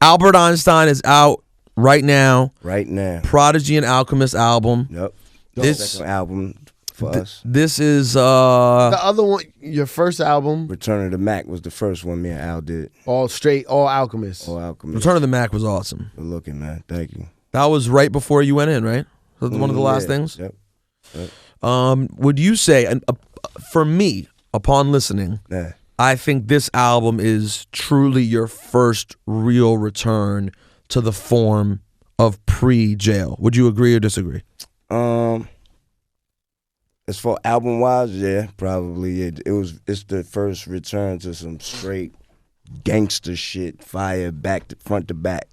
Albert Einstein is out right now. Right now. Prodigy and Alchemist album. Yep. This second album for us. This is The other one, your first album, Return of the Mac was the first one me and Al did. all Alchemist. All Alchemist. Return of the Mac was awesome. Good looking, man. Thank you. That was right before you went in, right? So one of the last things. Yep. Would you say, and for me, upon listening, Yeah. I think this album is truly your first real return to the form of pre-jail. Would you agree or disagree? As for album wise, yeah, probably it's the first return to some straight gangster shit, fire front to back.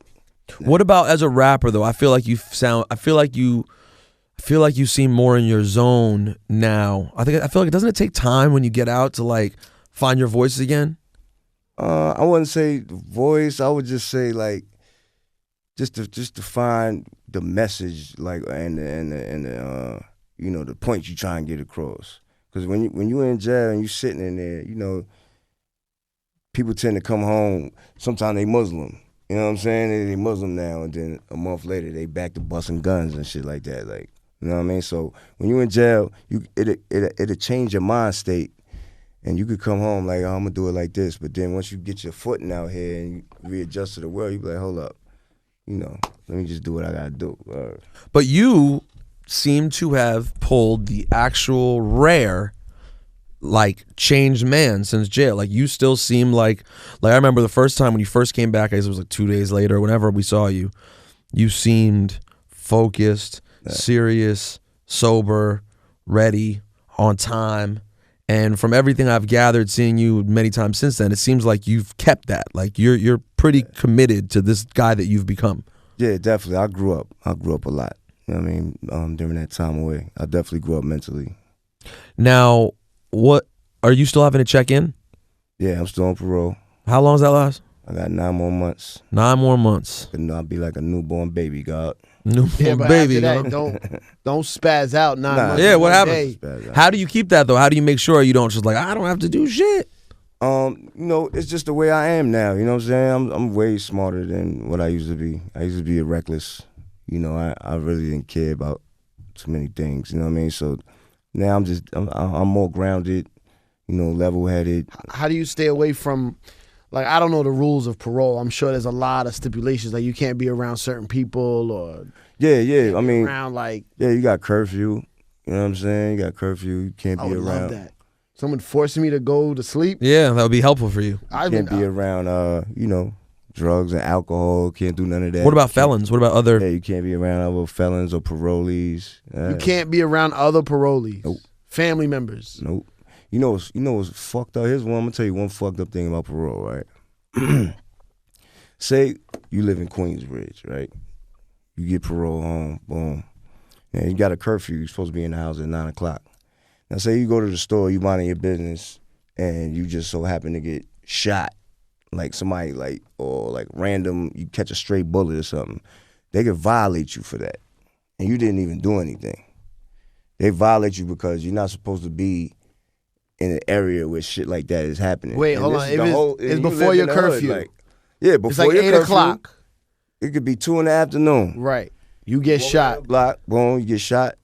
What about as a rapper though? I feel like you seem more in your zone now. I feel like doesn't it take time when you get out to like find your voice again? I wouldn't say voice. I would just say like just to find the message, like and the the point you try and get across. Because when you're in jail and you sitting in there, people tend to come home. Sometimes they Muslim. You know what I'm saying? They Muslim now, and then a month later they back to busting guns and shit like that. Like, you know what I mean? So when you're in jail, it'll change your mind state, and you could come home like, oh, I'm gonna do it like this. But then once you get your footing out here and you readjust to the world, you be like, hold up, let me just do what I gotta do. But you seem to have pulled the actual rare, like, changed man since jail. Like, you still seem like I remember the first time when you first came back, I guess it was like 2 days later, whenever we saw you, you seemed focused, serious, sober, ready, on time. And from everything I've gathered, seeing you many times since then, it seems like you've kept that. Like, you're pretty committed to this guy that you've become. Yeah, definitely. I grew up a lot. You know what I mean? During that time away, I definitely grew up mentally. Now, what are you still having to check in? Yeah, I'm still on parole. How long does that last? I got 9 more months. 9 more months. And I'll be like a newborn baby, God. Newborn But baby. after that, don't spaz out 9 months. Yeah, what happens? happens? How do you keep that though? How do you make sure you don't just like, I don't have to do shit? It's just the way I am now. You know what I'm saying? I'm way smarter than what I used to be. I used to be reckless. I really didn't care about too many things. You know what I mean? So now I'm more grounded, level-headed. How do you stay away from, like, I don't know the rules of parole. I'm sure there's a lot of stipulations, like you can't be around certain people or yeah. I mean, around like you got curfew. You know what I'm saying? You got curfew. You can't be around. Love that. Someone forcing me to go to sleep. Yeah, that would be helpful for you. You can't be around, drugs and alcohol. Can't do none of that. What about felons? What about other? Yeah, you can't be around other felons or parolees. You can't be around other parolees. Nope. Family members. Nope. You know what's fucked up? Here's one. I'm gonna tell you one fucked up thing about parole, right? Say you live in Queensbridge, right? You get parole home, boom. And you got a curfew. You're supposed to be in the house at 9 o'clock. Now, say you go to the store, you minding your business, and you just so happen to get shot. Like somebody or random, you catch a stray bullet or something. They could violate you for that. And you didn't even do anything. They violate you because you're not supposed to be in an area where shit like that is happening. Wait, hold on. It's before your curfew. Yeah, before it's like your 8 curfew. o'clock. It could be 2 in the afternoon. Right. You get shot. Block, boom, you get shot.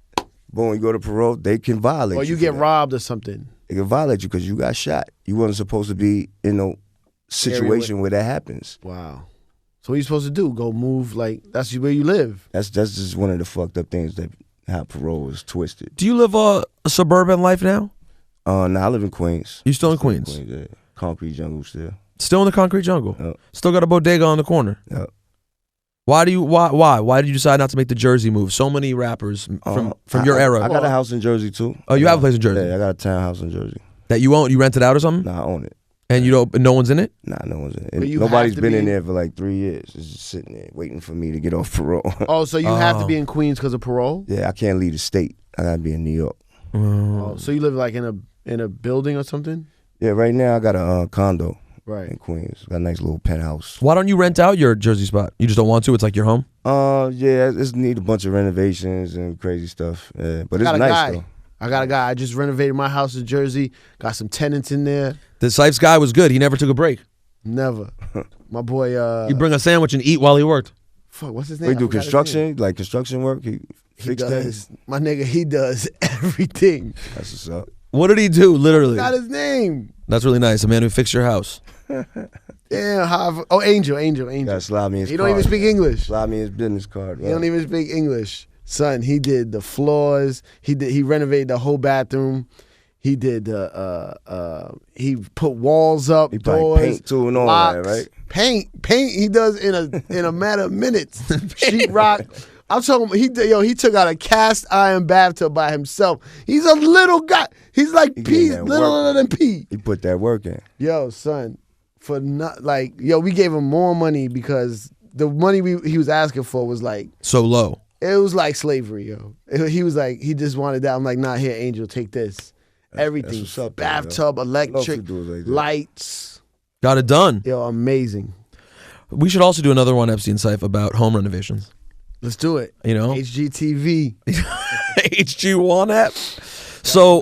Boom, you go to parole. They can violate you. Or you get robbed or something. They can violate you because you got shot. You wasn't supposed to be in no situation where that happens. Wow. So what are you supposed to do? Go move, like, that's where you live. That's just one of the fucked up things that how parole is twisted. Do you live a suburban life now? No, I live in Queens. You still in Queens? Yeah. Concrete jungle still. Still in the concrete jungle? Yep. Still got a bodega on the corner? Yep. Why did you decide not to make the Jersey move? So many rappers from your era. I got a house in Jersey too. Oh, you have a place in Jersey? Yeah, I got a townhouse in Jersey. That you own? You rent it out or something? Nah, I own it. And no one's in it? Nah, no one's in it. Nobody's been in there for like 3 years. It's just sitting there waiting for me to get off parole. Oh, so you have to be in Queens because of parole? Yeah, I can't leave the state. I gotta be in New York. Oh, so you live like in a building or something? Yeah, right now I got a condo. Right. In Queens. Got a nice little penthouse. Why don't you rent out your Jersey spot? You just don't want to? It's like your home? Yeah, it's need a bunch of renovations and crazy stuff. Yeah, but it's nice though. I got a guy. I just renovated my house in Jersey. Got some tenants in there. The Sipes guy was good. He never took a break. Never. My boy. He'd bring a sandwich and eat while he worked. Fuck, what's his name? We do I forgot his construction, name. like construction work. He fix does. things. My nigga, he does everything. That's what's up. What did he do, literally? Got his name. That's really nice. A man who fixed your house. Damn, Angel. Gotta slide me his He card. don't even speak English. Slide me his business card. He don't even speak English. Son, he did the floors. He renovated the whole bathroom. He did he put walls up, He probably doors, paint too and all locks. that, right? Paint he does in a matter of minutes. Sheetrock. I'm talking. He took out a cast iron bathtub by himself. He's a little guy. He's like He P, getting that littler work. than P. He put that work in. Yo, son, for not we gave him more money because the money he was asking for was like. So low. It was like slavery, yo. He was like, he just wanted that. I'm like, nah, here, Angel, take this. Everything. what's up, Bathtub, electric, do it like that. lights. Got it done. Yo, amazing. We should also do another one Epstein Cypher about home renovations. Let's do it. You know? HGTV. JUAN app. So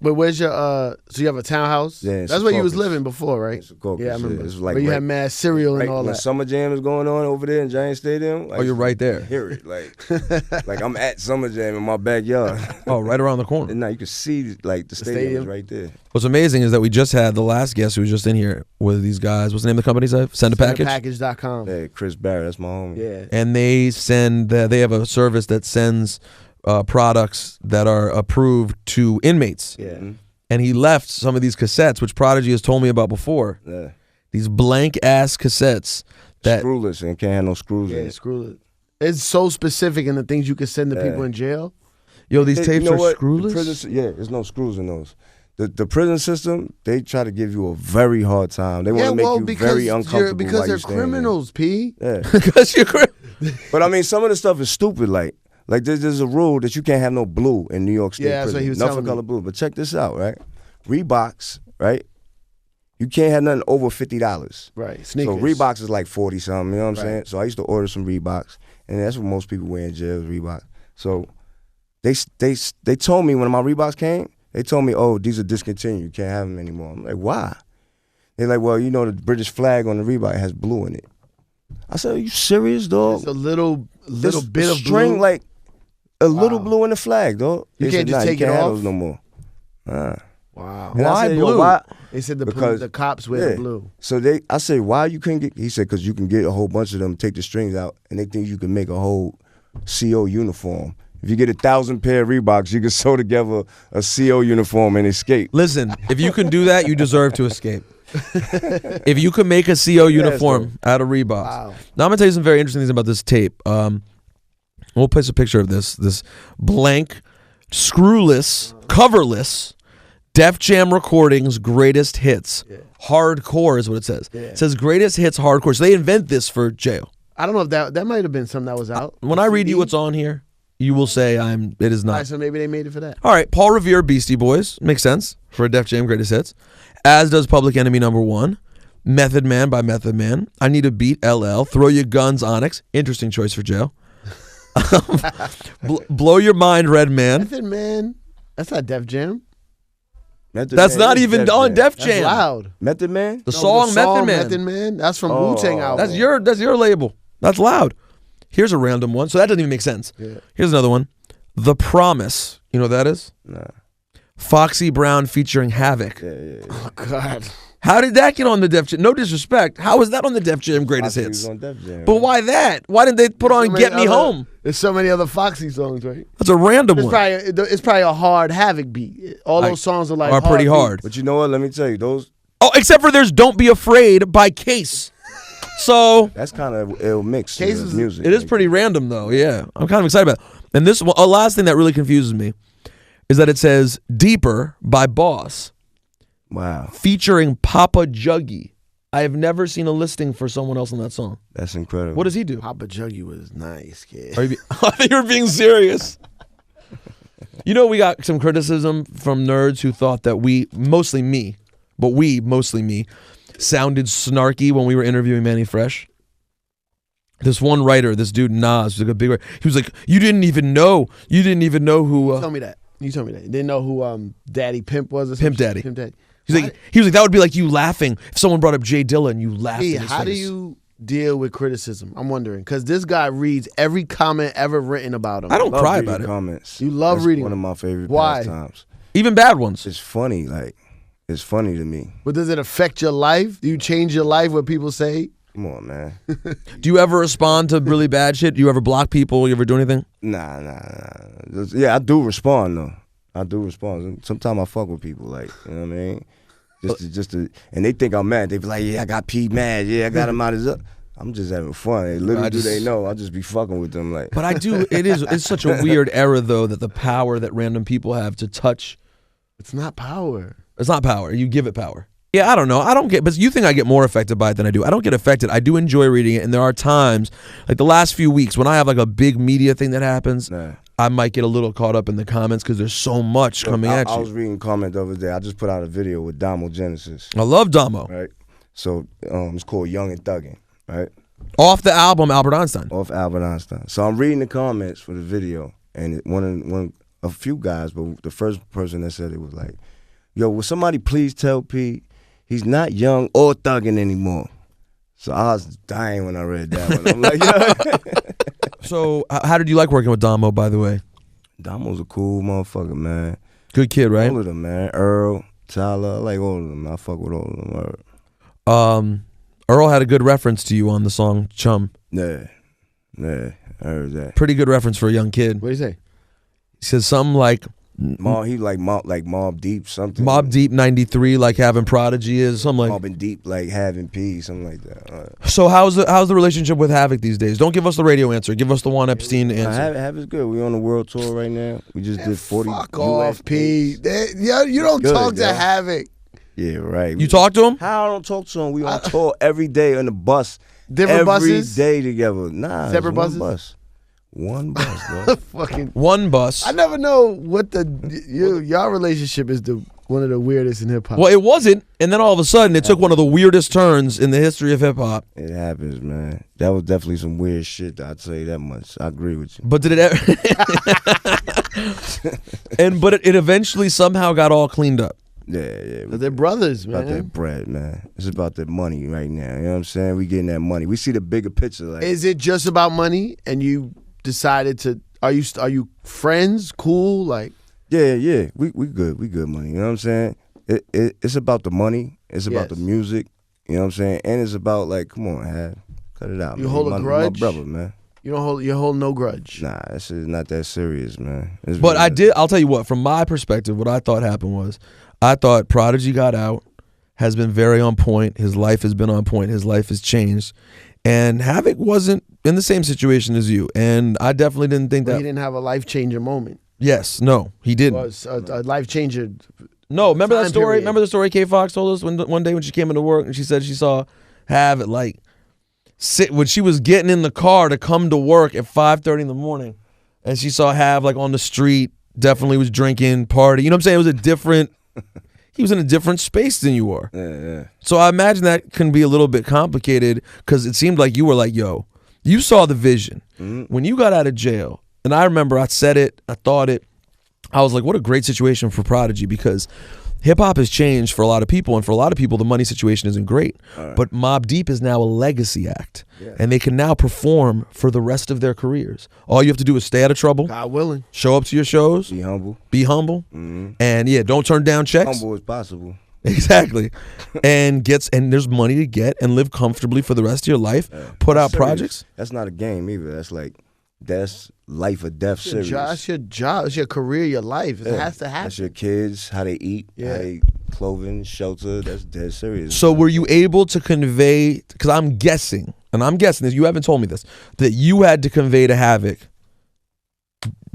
But where's your, so you have a townhouse? Yeah, it's That's where you was Secaucus. living before, right? It's Secaucus, Yeah, I remember. yeah. It's like where you right- had mad cereal and Right all when that. Summer Jam is going on over there in Giant Stadium. Oh, you're right there. Hear it, like I'm at Summer Jam in my backyard. Oh, right around the corner. And now you can see like the stadium stadium. is right there. What's amazing is that we just had the last guest who was just in here with these guys. What's the name of the company? Send a Package? Package.com. Hey, Chris Barrett, that's my homie. Yeah. And they have a service that sends products that are approved to inmates. Yeah. Mhm. And he left some of these cassettes, which Prodigy has told me about before. Yeah. These blank ass cassettes that Screwless and can't have no screws in Yeah, it. screw it. It's so specific in the things you can send to Yeah. people in jail. yo, these You tapes know are what? The screwless. prison, yeah, there's no screws in those. The prison system, they try to give you a very hard time. They want to make you very uncomfortable because while they're you stand there. criminals, P. Yeah. Because you're But I mean, some of the stuff is stupid. Like there's a rule that you can't have no blue in New York State Yeah, that's prison. what he was Nothing telling me. color blue. But check this out, right? Reeboks, right? You can't have nothing over $50. Right. Sneakers. So Reeboks is like 40 something. You know what I'm Right. saying? So I used to order some Reeboks, and that's what most people wear in jail is Reeboks. So they told me when my Reeboks came, they told me, oh, these are discontinued. You can't have them anymore. I'm like, why? They're like, well, you know the British flag on the Reebok has blue in it. I said, are you serious, dog? It's a little This bit of string, blue. like a little Wow. blue in the flag, dog. You They can't said, just nah, take you it can't have off? those no more. Wow. And I Why said, yo, blue? why? They said Because- the cops wear the Yeah. blue. So I said, why you couldn't get? He said, because you can get a whole bunch of them, take the strings out, and they think you can make a whole CO uniform. If you get 1,000 pair of Reeboks, you can sew together a CO uniform and escape. Listen, if you can do that, you deserve to escape. If you can make a CO uniform out of Reeboks. Wow. Now I'm gonna tell you some very interesting things about this tape. We'll place a picture of this blank, screwless, coverless Def Jam Recordings greatest hits. Yeah. Hardcore is what it says. Yeah. It says greatest hits hardcore. So they invent this for jail. I don't know if that might have been something that was out. When I read you what's on here, you will say it is All not. right, so maybe they made it for that. All right, Paul Revere, Beastie Boys. Makes sense for a Def Jam greatest hits. As does Public Enemy #1. Method Man by Method Man. I Need a Beat, LL. Throw Your Guns, Onyx. Interesting choice for jail. Blow Your Mind, Red Man. Method Man. That's not Def Jam. That's not even on Def Jam. That's loud. Method Man? The song Method Man. Method Man. That's from Oh. Wu-Tang album. That's your label. That's loud. Here's a random one. So that doesn't even make sense. Yeah. Here's another one. The Promise. You know what that is? Nah. Foxy Brown featuring Havoc. Yeah. Oh God. How did that get on the Def Jam? No disrespect. How is that on the Def Jam I greatest think he hits? was on Def Jam. But why that? Why didn't they put on So Get many Me other- Home? There's so many other Foxy songs, right? That's a random It's one. probably a hard Havoc beat. All those songs are like Are pretty hard. But you know what? Let me tell you, those Oh, except for there's Don't Be Afraid by Case. So that's kind of ill mixed Case is- music. it is pretty random though. Yeah. I'm kind of excited about it. And this one, a last thing that really confuses me is that it says Deeper by Boss Wow, featuring Papa Juggy. I have never seen a listing for someone else on that song. that's incredible. What does he do? Papa Juggy was nice, kid. Are you I think you're being serious. You know, we got some criticism from nerds who thought that mostly me, sounded snarky when we were interviewing Manny Fresh. This one writer, this dude Nas, who's like a big writer, he was like, you didn't even know who You told me that. You didn't know who Daddy Pimp was or Pimp some Daddy. shit? Pimp Daddy. He was like, that would be like you laughing if someone brought up Jay Dilla and you laughed. P, in his how do face. you deal with criticism? I'm wondering because this guy reads every comment ever written about him. I don't Love cry reading about it. comments. You love That's reading one of them. my favorite Why? pastimes. Even bad ones. It's funny, like it's funny to me. But does it affect your life? Do you change your life? What people say? Come on, man. Do you ever respond to really bad shit? Do you ever block people? You ever do anything? Nah. Yeah, I do respond though. I do respond. Sometimes I fuck with people, like, you know what I mean? Just to, and they think I'm mad. They be like, yeah, I got P mad. Yeah, I got him out his up. I'm just having fun. Little do they know, I'll just be fucking with them, like. But I do. It's such a weird era though that the power that random people have to touch. It's not power. It's not power. You give it power. Yeah, I don't know. I don't get, but you think I get more affected by it than I do. I don't get affected. I do enjoy reading it, and there are times, like the last few weeks, when I have like a big media thing that happens, I might get a little caught up in the comments because there's so much coming at you. I was reading comment the other day. I just put out a video with Damo Genesis. I love Damo. Right? So it's called Young and Thuggin', right? Off the album Albert Einstein. Off Albert Einstein. So I'm reading the comments for the video, and a few guys, but the first person that said it was like, yo, will somebody please tell P he's not young or thugging anymore? So I was dying when I read that one. I'm like, yo. So how did you like working with Damo, by the way? Damo's a cool motherfucker, man. Good kid, right? All of them, man. Earl, Tyler, I like all of them. I fuck with all of them. Earl had a good reference to you on the song Chum. Yeah, I heard that. Pretty good reference for a young kid. What do you say? He says something like, He like Mobb Deep, something. Mobb Deep 93, like having Prodigy is, something like. Mobb Deep, like having P, something like that. So how's the relationship with Havoc these days? Don't give us the radio answer. Give us the Juan Epstein answer. Havik's good. We on the world tour right now. We just did 40. Fuck off, P. You don't Good, talk to yo. Havoc. Yeah, right. You talk to him? How I don't talk to him? We on tour every day on the bus. Different buses? Every day together. Nah, Separate it's buses? one bus. One bus, bro. Fucking. One bus. I never know what y'all relationship is one of the weirdest in hip hop. Well, it wasn't, and then all of a sudden it took one of the weirdest turns in the history of hip hop. It happens, man. That was definitely some weird shit. I'd say that much. I agree with you. But did it ever? But it eventually somehow got all cleaned up. Yeah. But they're brothers, man. About that bread, man. It's about that money right now. You know what I'm saying? We getting that money. We see the bigger picture. Like, Is it just about money? And you decided to? Are you friends? Cool? Like? Yeah. We good. We good money. You know what I'm saying? It's about the money. It's about the music. You know what I'm saying? And it's about like, come on, cut it out. You man. hold a grudge? My brother, man. You hold no grudge. Nah, that shit is not that serious, man. But I'll tell you what, from my perspective, what I thought happened was, I thought Prodigy got out, has been very on point. His life has been on point. His life has changed. And Havoc wasn't in the same situation as you. And I definitely didn't think that. He didn't have a life changer moment. Yes, no, he It didn't. was a life changer. No, remember that time story? period. Remember the story K Fox told us one day when she came into work and she said she saw Hav at like when she was getting in the car to come to work at 5:30 in the morning, and she saw Hav like on the street, definitely was drinking, party. You know what I'm saying? It was a different. He was in a different space than you were. Yeah. So I imagine that can be a little bit complicated because it seemed like you were like, yo, you saw the vision. Mm-hmm. When you got out of jail, and I remember I said it, I thought it, I was like, what a great situation for Prodigy because hip-hop has changed for a lot of people, and for a lot of people, the money situation isn't great. Right. But Mobb Deep is now a legacy act, and they can now perform for the rest of their careers. All you have to do is stay out of trouble, God willing. show up to your shows, Be humble. and don't turn down checks. Humble as possible. Exactly. and there's money to get and live comfortably for the rest of your life, put out Serious. projects. That's not a game either. That's life or death serious. That's your job. It's your career, your life. It has to happen. That's your kids, how they eat, how they clothing, shelter. That's dead serious. So were you able to convey, because I'm guessing this, you haven't told me this, that you had to convey to Havoc,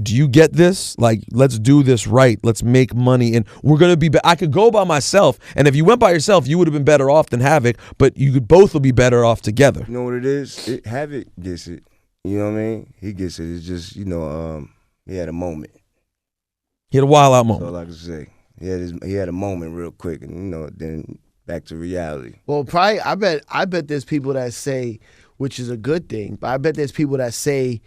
do you get this? Like, let's do this right. Let's make money. And we're going to be, I could go by myself. And if you went by yourself, you would have been better off than Havoc, but you could both will be better off together. You know what it is? Havoc gets it. You know what I mean? He gets it. It's just, he had a moment. He had a wild out That's moment. all I can say. He had a moment real quick, and then back to reality. Well, probably I bet there's people that say, which is a good thing, but I bet there's people that say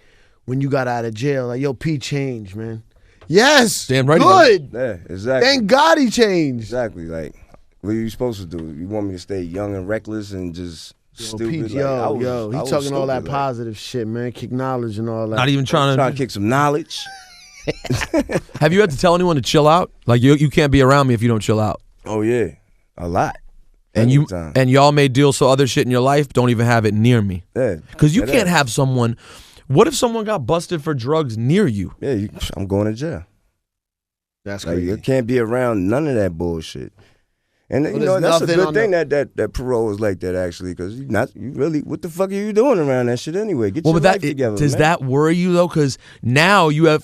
when you got out of jail, like, yo, P changed, man. Yes. Damn right he Good. Yeah, exactly. Thank God he changed. Exactly. Like, What are you supposed to do? You want me to stay young and reckless and just stupid? Pete, Like, I he was talking all that stupid, like, positive shit, man. Kick knowledge and all that. Not even trying trying to kick some knowledge. Have you had to tell anyone to chill out? Like you can't be around me if you don't chill out. Oh yeah, a lot. And Anytime. and y'all made deals so other shit in your life don't even have it near me. Yeah, Because you can't have someone. What if someone got busted for drugs near you? Yeah, I'm going to jail. That's Like, crazy. you can't be around none of that bullshit. And you know that's a good thing that parole is like that actually, because you really, what the fuck are you doing around that shit anyway? Get your life together. Does man. that worry you though? Because now you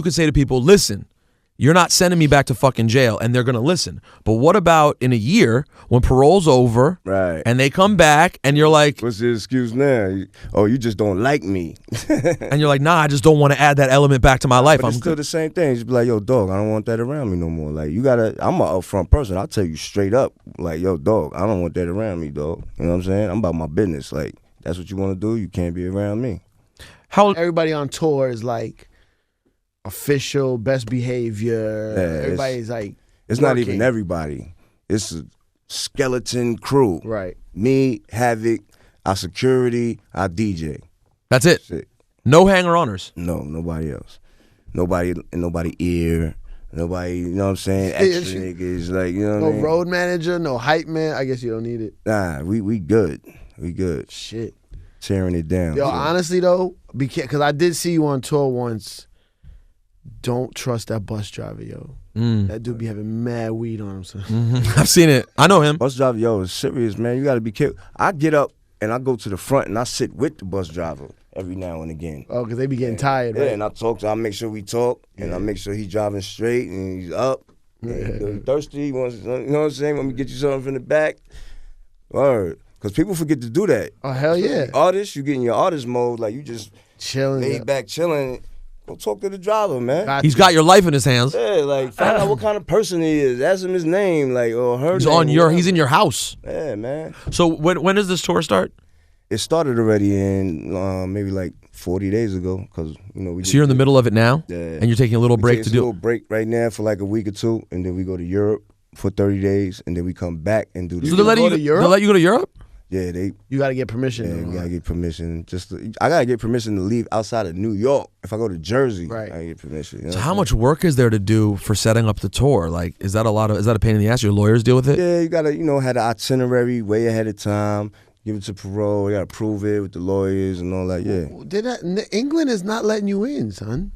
can say to people, listen, you're not sending me back to fucking jail, and they're gonna listen. But what about in a year when parole's over, right? And they come back, and you're like, what's the excuse now? You just don't like me. And you're like, nah, I just don't want to add that element back to my life. But it's still the same thing. Just be like, yo, dog, I don't want that around me no more. Like, I'm an upfront person. I'll tell you straight up, like, yo, dog, I don't want that around me, dog. You know what I'm saying? I'm about my business. Like, that's what you want to do. You can't be around me. How everybody on tour is like official, best behavior. Yeah, everybody's like, it's not even everybody. It's a skeleton crew. Right. Me, Havoc, our security, our DJ. That's it. Shit. No hanger-oners. No, nobody else. Nobody ear. Nobody, you know what I'm saying? Extra niggas, like, you know what I mean? No road manager, no hype man. I guess you don't need it. Nah, we good. We good. Shit. Tearing it down. Yo, honestly though, because I did see you on tour once. Don't trust that bus driver, yo. That dude be having mad weed on him. So. I've seen it. I know him. Bus driver, yo, is serious, man. You got to be careful. I get up and I go to the front and I sit with the bus driver every now and again. Oh, because they be getting tired, right? Yeah, and I talk to. I make sure we talk, and I make sure he's driving straight and he's up. He's thirsty. He wants, you know what I'm saying? Let me get you something from the back. Word. Because people forget to do that. Oh, hell yeah. Artists, you get in your artist mode, like you just chilling, laid back, chilling. Go talk to the driver, man. He's got your life in his hands. Yeah, like find out what kind of person he is. Ask him his name, like, or her name. He's in your house. Yeah, man. So when does this tour start? It started already in maybe like 40 days ago, because So you're in the middle of it now, yeah, and you're taking a little break to do. A little break right now for like a week or two, and then we go to Europe for 30 days, and then we come back and do. So they let you go to Europe? Yeah, You got to get permission. Yeah, you gotta get permission. I gotta get permission to leave outside of New York. If I go to Jersey, right, I get permission. You know so how much work is there to do for setting up the tour? Like, is that a pain in the ass? Your lawyers deal with it? Yeah, you gotta have the itinerary way ahead of time. Give it to parole. You gotta prove it with the lawyers and all that. Yeah. England is not letting you in, son.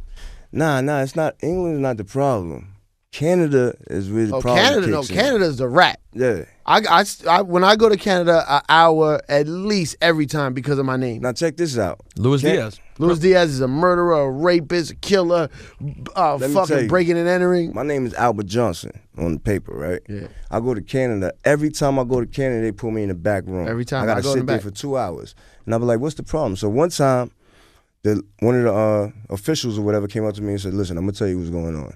Nah, it's not. England's not the problem. Canada is really the problem. Canada's the rat. Yeah. I when I go to Canada, an hour at least every time because of my name. Now check this out. Luis Diaz. Luis Diaz is a murderer, a rapist, a killer, fucking breaking and entering. My name is Albert Johnson on the paper, right? Yeah. I go to Canada. Every time I go to Canada, they put me in the back room. Every time I gotta sit there for 2 hours, and I be like, "What's the problem?" So one time, one of the officials or whatever came up to me and said, "Listen, I'm gonna tell you what's going on.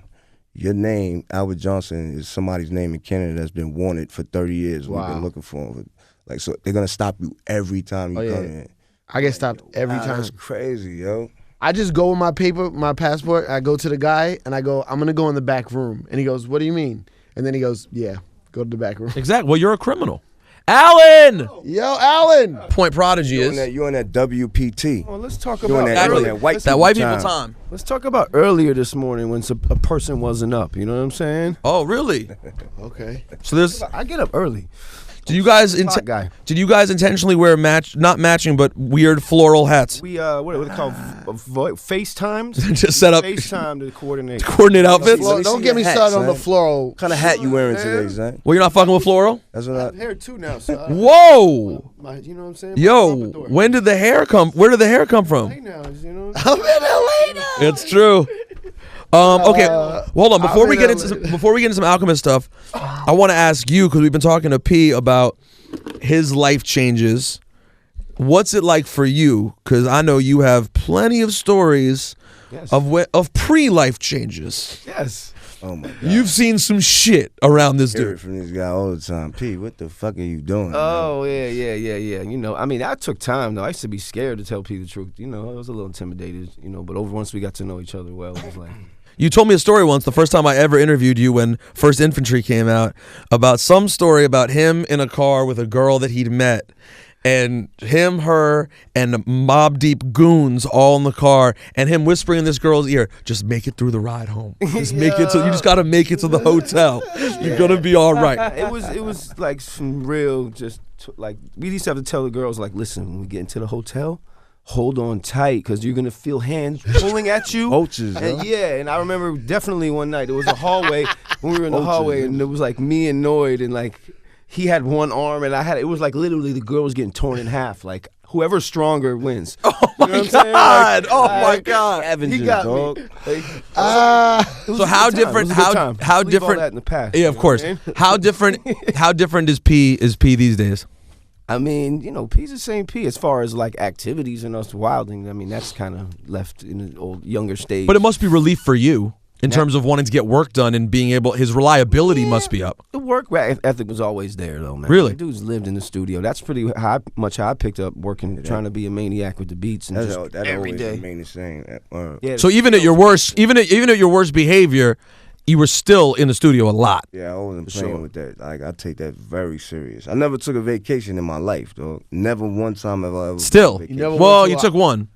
Your name, Albert Johnson, is somebody's name in Canada that's been wanted for 30 years. Wow. We've been looking for him. Like, so they're gonna stop you every time you come in." I get stopped every time. That's crazy, yo. I just go with my passport. I go to the guy and I go, "I'm gonna go in the back room." And he goes, "What do you mean?" And then he goes, "Yeah, go to the back room." Exactly. Well, you're a criminal. Alan! Yo, Alan! Point Prodigy is. You're on that WPT. Well, let's talk You're about that white people time. Let's talk about earlier this morning when a person wasn't up. You know what I'm saying? Oh, really? Okay. So there's. I get up early. Did you guys Did you guys intentionally wear not matching but weird floral hats? We what are they called? FaceTimes. Just set up FaceTime to coordinate. Outfits. Don't get me started on the floral. What kind of hat you wearing today, son? Well, you're not fucking with floral. That's what I have hair too now. So Whoa! you know what I'm saying? Yo, when did the hair come? Where did the hair come from? Hey now, you know. I'm in LA now. It's true. Okay, hold on. Before we get into some Alchemist stuff, I want to ask you, because we've been talking to P about his life changes. What's it like for you? Because I know you have plenty of stories of pre-life changes. Yes. Oh my God. You've seen some shit around this Hear dude. it from this guy all the time. P, what the fuck are you doing? Oh, yeah. You know, I mean, that took time, though. I used to be scared to tell P the truth. You know, I was a little intimidated, you know, but once we got to know each other well, it was like... You told me a story once, the first time I ever interviewed you when First Infantry came out, about some story about him in a car with a girl that he'd met. And him, her, and Mobb Deep goons all in the car, and him whispering in this girl's ear, "Just make it through the ride home. Just make it to. You just gotta make it to the hotel. You're gonna be all right." It was like some real like we used to have to tell the girls like, listen, when we get into the hotel, hold on tight because you're gonna feel hands pulling at you. Vultures, And and I remember definitely one night there was a hallway when we were in the hallway, and it was like me and Noid, and like. He had one arm, and it was like literally the girl was getting torn in half. Like, whoever's stronger wins. Oh, my God. Oh, my God. Avengers, he got dog. me. Like, So how different, how Leave all different, that in the past, yeah, of course. How different is P these days? I mean, you know, P's the same P as far as like activities and us wilding. I mean, that's kind of left in an old, younger stage. But it must be relief for you. In terms of wanting to get work done and being able, his reliability must be up. The work ethic was always there, though, man. Really? The dudes lived in the studio. That's pretty much how I picked up working, trying to be a maniac with the beats and That's just that every always day. remain the same. Yeah, So even at your worst, even at your worst behavior, you were still in the studio a lot. Yeah, I wasn't For playing sure. with that. Like I take that very serious. I never took a vacation in my life, dog. Never one time have I ever. Still, took a You never vacation. well, went to you a- took one.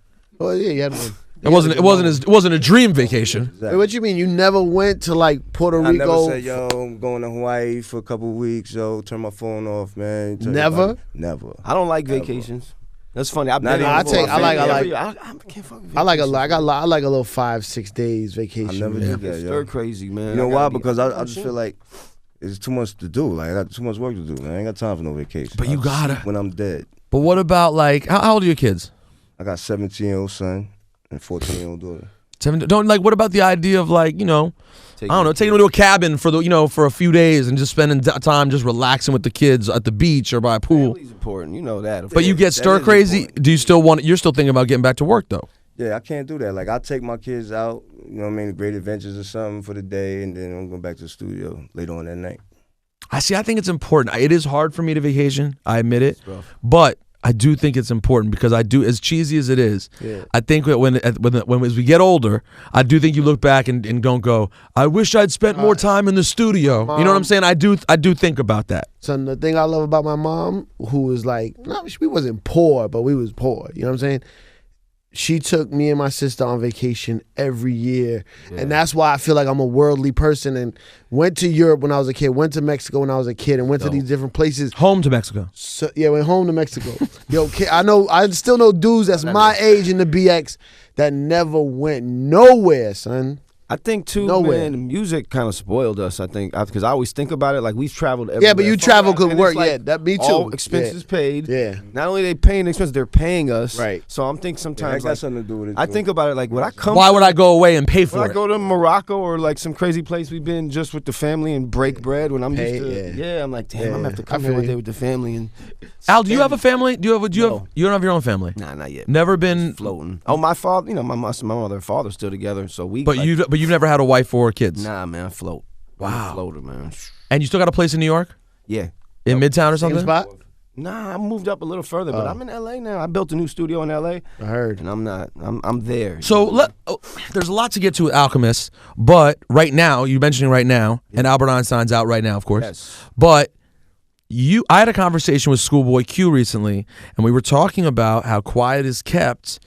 Oh yeah, you had one. It wasn't a dream vacation. Exactly. Wait, what you mean? You never went to like Puerto I Rico? never said, yo, I'm going to Hawaii for a couple of weeks, yo, turn my phone off, man. Never? Never. I don't like vacations. That's funny. I've Not been even on for before. my family. I can't fuck with I like vacations. I like a little 5-6 days vacation. I never man. did that, yo. Stir crazy, man. You know I why? gotta be- Because I just feel like it's too much to do. Like I got too much work to do, man. I ain't got time for no vacation. But you I'll gotta- sleep when I'm dead. But what about like how old are your kids? I got 17-year-old son and 14-year-old daughter. What about the idea of like, you know, I don't know, taking them to a cabin for for a few days and just spending time just relaxing with the kids at the beach or by a pool. Family's important. You know that. But you get That stir is crazy. important. Do you still want? You're still thinking about getting back to work though. Yeah, I can't do that. Like I take my kids out, you know what I mean, Great Adventures or something for the day, and then I'm going back to the studio later on that night. I think it's important. It is hard for me to vacation. I admit it, rough. but I do think it's important because I do, as cheesy as it is, I think that when as we get older, I do think you look back and don't go, I wish I'd spent more time in the studio. You know what I'm saying? I do think about that. So the thing I love about my mom, who was like, we wasn't poor, but we was poor. You know what I'm saying? She took me and my sister on vacation every year. And that's why I feel like I'm a worldly person and went to Europe when I was a kid, went to Mexico when I was a kid, and went to these different places. Home to Mexico. So, yeah, went home to Mexico. Yo, kid, I still know dudes that's my age in the BX that never went nowhere, son. I think too, Nowhere. man, the music kind of spoiled us. I think because I always think about it like we've traveled everywhere. Yeah, but you travel could And work. it's like Yeah, that me too. All expenses Yeah. paid. Yeah. Not only they paying the expenses, they're paying us. Right. So I'm thinking Yeah, that sometimes got like something to do with it. I too. think about it like would I come? Why would I go away and pay for Would I it? go to Morocco or like some crazy place we've been just with the family and break bread when I'm Pay, used to? yeah. I'm like, damn, I'm Yeah. gonna have to I come feel here one you. day with the family and. Al, do you have a family? Do you No. don't have your own family? Nah, not yet. Never been. Floating. Oh, my father, my mother and father still together, so we. But like, you've never had a wife or kids. Nah, man, I float. I'm a floater, man. And you still got a place in New York, Yeah. in Midtown or Same something? spot? Nah, I moved up a little further, but I'm in LA now. I built a new studio in LA, I heard. and I'm not. I'm there. So there's a lot to get to with Alchemist, but right now, you're mentioning right now, and Albert Einstein's out right now, of course. Yes. But I had a conversation with Schoolboy Q recently, and we were talking about how Quiet is Kept.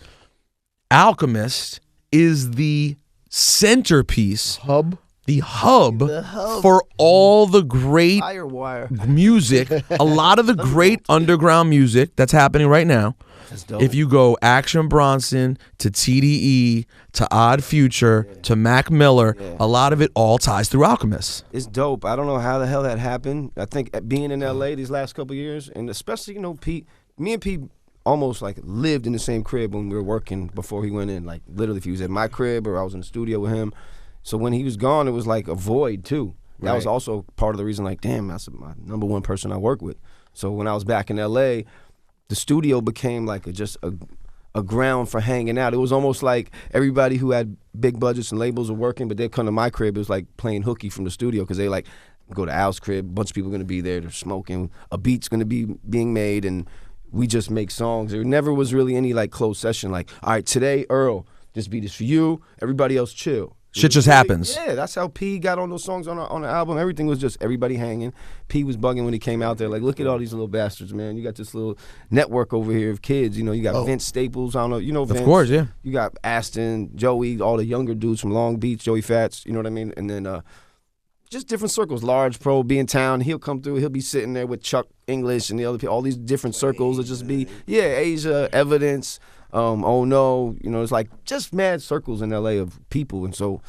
Alchemist is the centerpiece, Hub. the hub for all the great Firewire. music, a lot of the great underground music that's happening right now. That's dope. If you go Action Bronson to TDE to Odd Future to Mac Miller, a lot of it all ties through Alchemist. It's dope. I don't know how the hell that happened. I think being in LA these last couple of years, and especially Pete, me and Pete almost like lived in the same crib when we were working before he went in. Like literally, if he was at my crib or I was in the studio with him. So when he was gone, it was like a void too. That was also part of the reason. Like, damn, that's my number one person I work with. So when I was back in LA, the studio became like just a ground for hanging out. It was almost like everybody who had big budgets and labels were working, but they'd come to my crib. It was like playing hooky from the studio because they like go to Al's crib. A bunch of people are going to be there. They're smoking. A beat's going to be being made, and we just make songs. There never was really any like closed session. Like, all right, today, Earl, this beat is for you. Everybody else chill. Shit just happens. Yeah, that's how P got on those songs on the album. Everything was just everybody hanging. P was bugging when he came out there. Like, look at all these little bastards, man. You got this little network over here of kids. You know, you got Vince Staples. I don't know. You know Vince. Of course, yeah. You got Aston, Joey, all the younger dudes from Long Beach, Joey Fats. You know what I mean? And then just different circles. Large Pro be in town. He'll come through. He'll be sitting there with Chuck English and the other people. All these different circles will just be, Asia, Evidence, Oh No. You know, it's like just mad circles in LA of people. And so.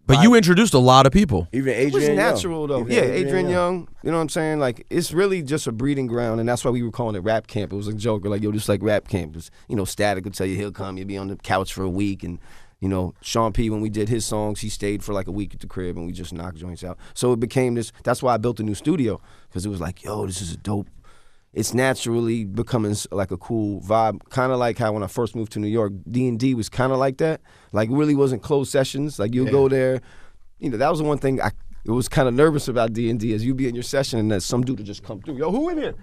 But you introduced a lot of people. Even Adrian It was Young. natural, though. Even Yeah, Adrian Young. You know what I'm saying? Like, it's really just a breeding ground, and that's why we were calling it rap camp. It was a joke. We're like, yo, just like rap camp. It was, you know, Static would tell you he'll come, you'll be on the couch for a week, and, you know, Sean P, when we did his songs, he stayed for like a week at the crib, and we just knocked joints out. So it became this, that's why I built a new studio, because it was like, yo, this is a dope. It's naturally becoming like a cool vibe, kind of like how when I first moved to New York, D&D was kind of like that. Like, it really wasn't closed sessions. Like, you'll go there. You know, that was the one thing it was kind of nervous about D&D, is you be in your session and that some dude would just come through. Yo, who in here?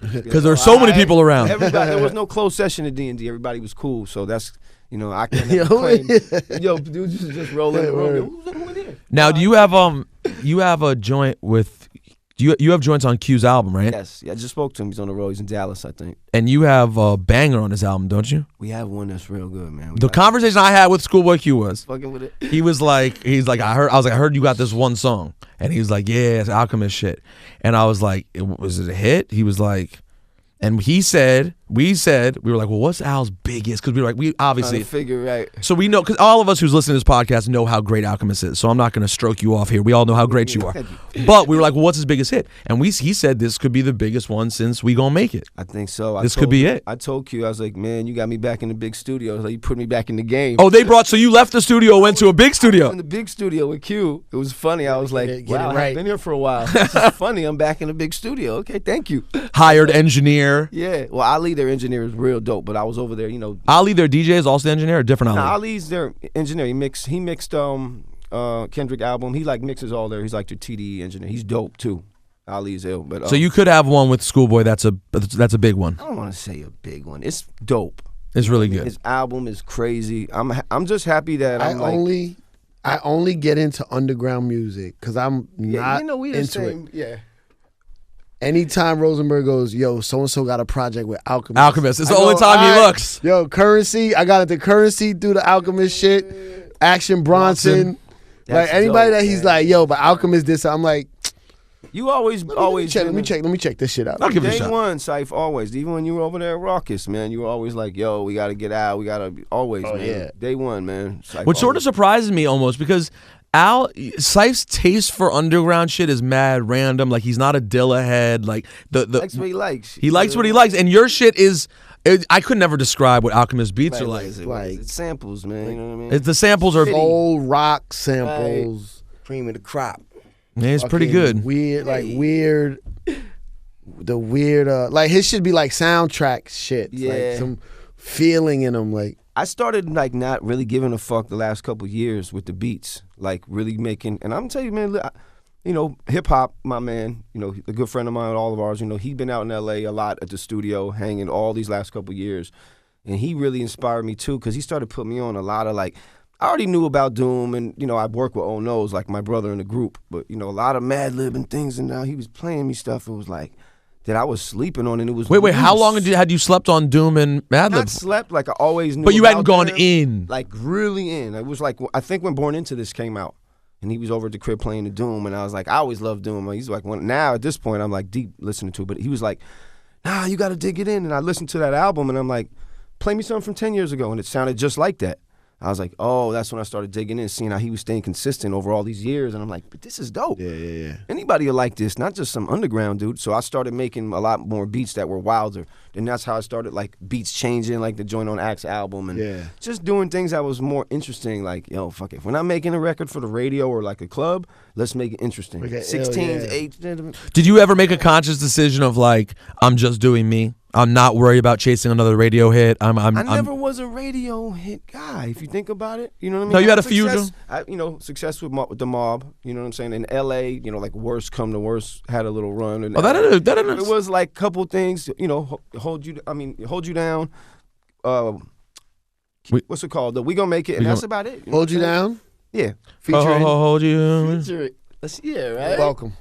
Because there's so many people around. Everybody, there was no closed session at D&D. Everybody was cool. So that's, you know, I can claim. Yo, dude, just roll in the room. Yo, who in here? Now, do you have a joint with? You have joints on Q's album, right? Yes. Yeah, I just spoke to him. He's on the road. He's in Dallas, I think. And you have a banger on his album, don't you? We have one that's real good, man. The conversation I had with Schoolboy Q was, fucking with it. he's like, I heard you got this one song, and he was like, yeah, it's Alchemist shit, and I was like, was it a hit? He was like, and we were like, well, what's Al's biggest? Because we obviously Trying to figure right. So we know, because all of us who's listening to this podcast know how great Alchemist is. So I'm not going to stroke you off here. We all know how great you are. But we were like, well, what's his biggest hit? And he said this could be the biggest one since We Gonna Make It. I think so. This could be it. I told Q, I was like, man, you got me back in the big studio. Like, you put me back in the game. Oh, so you left the studio, went to a big studio. In the big studio with Q. It was funny. I was like, Get it wow, right. I've been here for a while. This is funny. I'm back in the big studio. Okay, thank you. Hired engineer. Yeah. Well, Ali, their engineer, is real dope, but I was over there, you know. Ali, their DJ, is also the engineer, or different Ali? Nah, Ali's their engineer. He mixed Kendrick album. He like mixes all there. He's like their TDE engineer. He's dope too. Ali's ill. But so you could have one with Schoolboy. That's a big one. I don't want to say a big one. It's dope. It's really good. His album is crazy. I'm just happy that I only get into underground music because I'm not you know, we the into same, it. Yeah. Anytime Rosenberg goes, yo, so-and-so got a project with Alchemist. Alchemist. It's the only time he looks. Yo, Currency. I got into Currency through the Alchemist shit. Action Bronson. Like, anybody dope, that he's like, yo, but Alchemist this. I'm like, You always let me check this shit out. I'll give it a Day shot. one, Syph, always. Even when you were over there at Raucous, man, you were always like, yo, we got to get out. We got to always, man. yeah. Day one, man. Syph Which sort of always. surprises me almost, because Syph's taste for underground shit is mad random. Like, he's not a Dilla head. Like, likes what he likes. he likes what he likes, and your shit is. I could never describe what Alchemist beats are like. It's samples, man. You know what I mean? The samples are. Old rock samples. Cream of the crop. Yeah, it's pretty Fucking good. Weird, like weird. The weird, like his should be like soundtrack shit. Yeah. Like some feeling in them. Like, I started like not really giving a fuck the last couple years with the beats, like really making. And I'm telling you, man, you know, hip hop, my man, you know, a good friend of mine, all of ours, you know, he'd been out in LA a lot at the studio, hanging all these last couple years, and he really inspired me too, because he started putting me on a lot of like. I already knew about Doom, and you know, I worked with Oh No's, like my brother in the group, but you know, a lot of Mad Lib and things, and now he was playing me stuff. It was like that I was sleeping on, and it was Wait, how loose. long had you slept on Doom and Madlib? Not slept, like I always knew. But you hadn't about gone them, in. like really in. It was like, I think when Born Into This came out, and he was over at the crib playing the Doom, and I was like, I always loved Doom. He's like, now at this point, I'm like deep listening to it, but he was like, nah, you got to dig it in, and I listened to that album, and I'm like, play me something from 10 years ago, and it sounded just like that. I was like, oh, that's when I started digging in, seeing how he was staying consistent over all these years. And I'm like, but this is dope. yeah. Anybody will like this, not just some underground dude. So I started making a lot more beats that were wilder. And that's how I started, like, beats changing, like the Joint on Axe album. And just doing things that was more interesting. Like, yo, fuck it. If we're not making a record for the radio or like a club, let's make it interesting. Okay, 16s, yeah. 8s. Did you ever make a conscious decision of like, I'm just doing me? I'm not worried about chasing another radio hit. I never was a radio hit guy, if you think about it. You know what I mean? No, you had a few. Success with the Mobb. You know what I'm saying? In L.A., you know, like Worst Come to Worst had a little run. And it was like couple things. You know, hold you down. What's it called? We Gonna Make It, and that's about it. Hold You Down. Yeah, Hold you. featuring. Yeah, right. Welcome.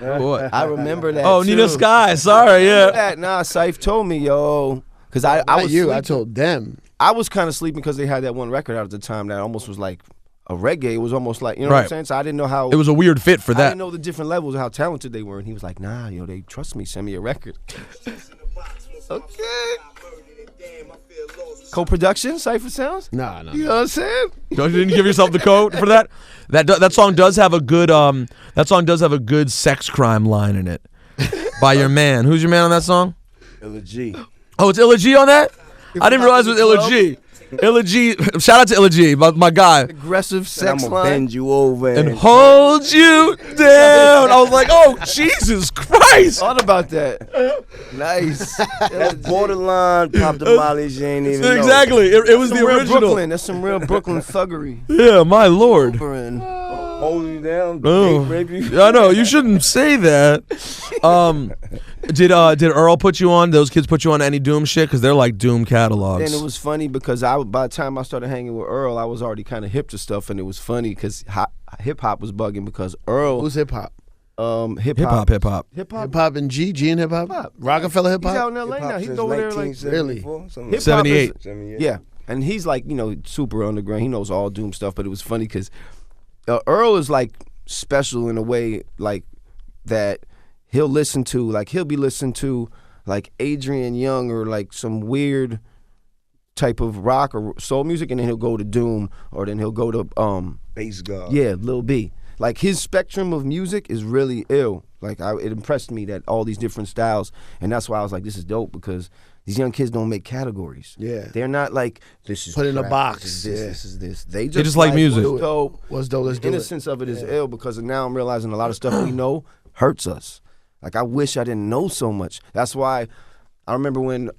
What? I remember that. Oh, too. Nina Sky. Sorry, Remember yeah. that? Nah, Syph told me, yo, because I Not was you. sleeping. I told them. I was kind of sleeping because they had that one record out at the time that almost was like a reggae. It was almost like, you know what I'm Right. saying? So I didn't know how. It was a weird fit for I that. didn't know the different levels of how talented they were, and he was like, "Nah, yo, they trust me. Send me a record." Okay. Co-production, Cypher Sounds. Nah. You know what I'm saying? Don't you didn't give yourself the code for that? That song does have a good sex crime line in it by your man. Who's your man on that song? Illa G. Oh, it's Illa G on that? I didn't realize it was Illa G. Illa G. Shout out to Illa G, my guy. Aggressive Said sex I'm gonna line. bend you over And hold you down. I was like, oh, Jesus Christ. Thought about that. Nice. That's borderline pop the mollies you ain't even know. Exactly. It was Some the real original. Brooklyn. That's some real Brooklyn thuggery. Yeah, my Lord. Hold you down, Oh. rape you. I know, you shouldn't say that. Did Earl put you on? Those kids put you on any Doom shit? Because they're like Doom catalogs. And it was funny because by the time I started hanging with Earl, I was already kind of hip to stuff, and it was funny because hip hop was bugging because Earl, Who's hip hop? hip hip hop, hop. hip hop. Hip hop and G and hip hop. Hip-hop. Rockefeller hip He's out hop. in L.A. now. Hip-hop He's since over there like 1974, something like hip-hop 78. is- 78. Yeah, and he's like super underground. He knows all Doom stuff, but it was funny because Earl is like special in a way like that. He'll be listening to like Adrian Young or like some weird type of rock or soul music, and then he'll go to Doom, or then he'll go to Bass guard. yeah, Lil B. Like his spectrum of music is really ill. Like it impressed me that all these different styles, and that's why I was like, this is dope because these young kids don't make categories. Yeah. They're not like this is Put in a crap, box, This is this. yeah. This is this. They just like music. What's dope. What's dope? Let's The do it. innocence of it is ill because now I'm realizing a lot of stuff we know hurts us. Like I wish I didn't know so much. That's why I remember when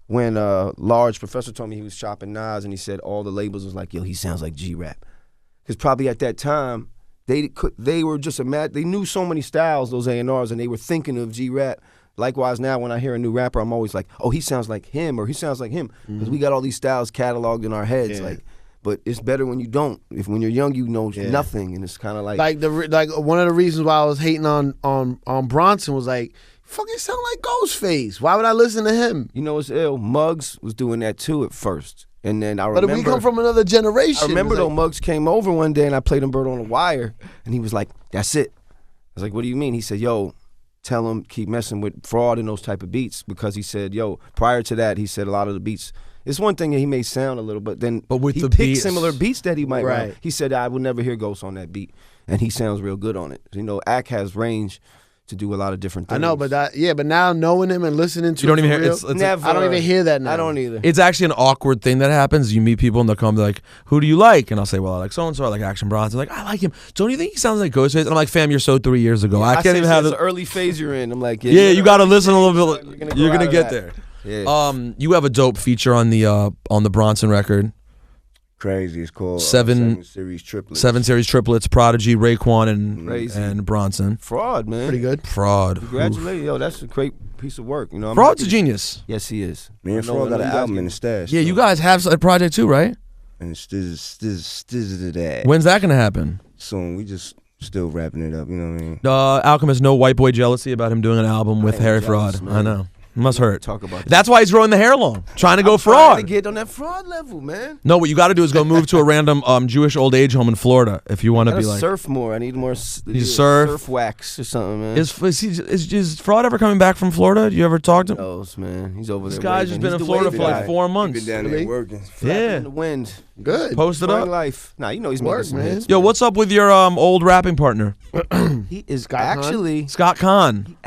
Large Professor told me he was chopping Nas, and he said all the labels was like, yo, he sounds like G-Rap. Because probably at that time they were just they knew so many styles, those A&Rs, and they were thinking of G-Rap. Likewise, now when I hear a new rapper, I'm always like, oh, he sounds like him, or he sounds like him, because we got all these styles cataloged in our heads. Yeah. Like, but it's better when you don't. When you're young, you know nothing, and it's kind of like Like one of the reasons why I was hating on Bronson was like, fucking sound like Ghostface. Why would I listen to him? you know, it's ill. Muggs was doing that too at first, and then I But remember. we come from another generation. I remember It's though, like, Muggs came over one day and I played him Bird on the Wire, and he was like, "That's it." I was like, "What do you mean?" He said, "Yo, tell him keep messing with Fraud and those type of beats," because he said, "Yo, prior to that, he said a lot of the beats." It's one thing that he may sound a little, but with he the picked beats. similar beats that he might Right. write. He said, "I will never hear Ghost on that beat," and he sounds real good on it. You know, Ack has range to do a lot of different things. I know, but but now knowing him and listening to You don't him even for hear real, it's never. I don't even hear that now. I don't either. It's actually an awkward thing that happens. You meet people and they'll come like, who do you like? And I'll say, well, I like so-and-so, I like Action Bronson. Like, I like him. Don't you think he sounds like Ghostface? And I'm like, fam, you're so 3 years ago. I can't said even have it's the an early phase you're in. I'm like, Yeah, you got to listen a little bit. You're gonna You're grow going to out of get that. there. Yeah. You have a dope feature on the Bronson record. Crazy. It's called Seven Series Triplets. 7 series triplets, Prodigy, Raekwon, Crazy. and Bronson. Fraud, man. Pretty good. Fraud. Congratulations, yo. That's a great piece of work. You know, I'm Fraud's a happy- genius. Yes, he is. Me and I know- Fraud I got know an you guys album in get- the stash. Yeah, you guys have a project too, right? And stiz that. When's that going to happen? Soon. We just still wrapping it up. You know what I mean? Alchemist, no white boy jealousy about him doing an album with ain't Harry jealous, Fraud. man. I know. It must hurt. Talk about That's why he's growing the hair long. Trying to go Trying to fraud. get on that fraud level, man. No, what you got to do is go move to a random Jewish old age home in Florida if you want to I be gotta like. surf more. I need more. surf? wax or something, man. Is Fraud ever coming back from Florida? Do you ever talk to him? knows, man. He's over This there. guy's just waving. been He's in the Florida wave for like guy. 4 months. Been down there Really? working. Flapping Yeah. in the wind. Good. Post it Enjoying up. life. Nah, you know he's Work, making some man. hits. Yo, what's up with your old rapping partner, He is Scott Caan? actually Scott Caan?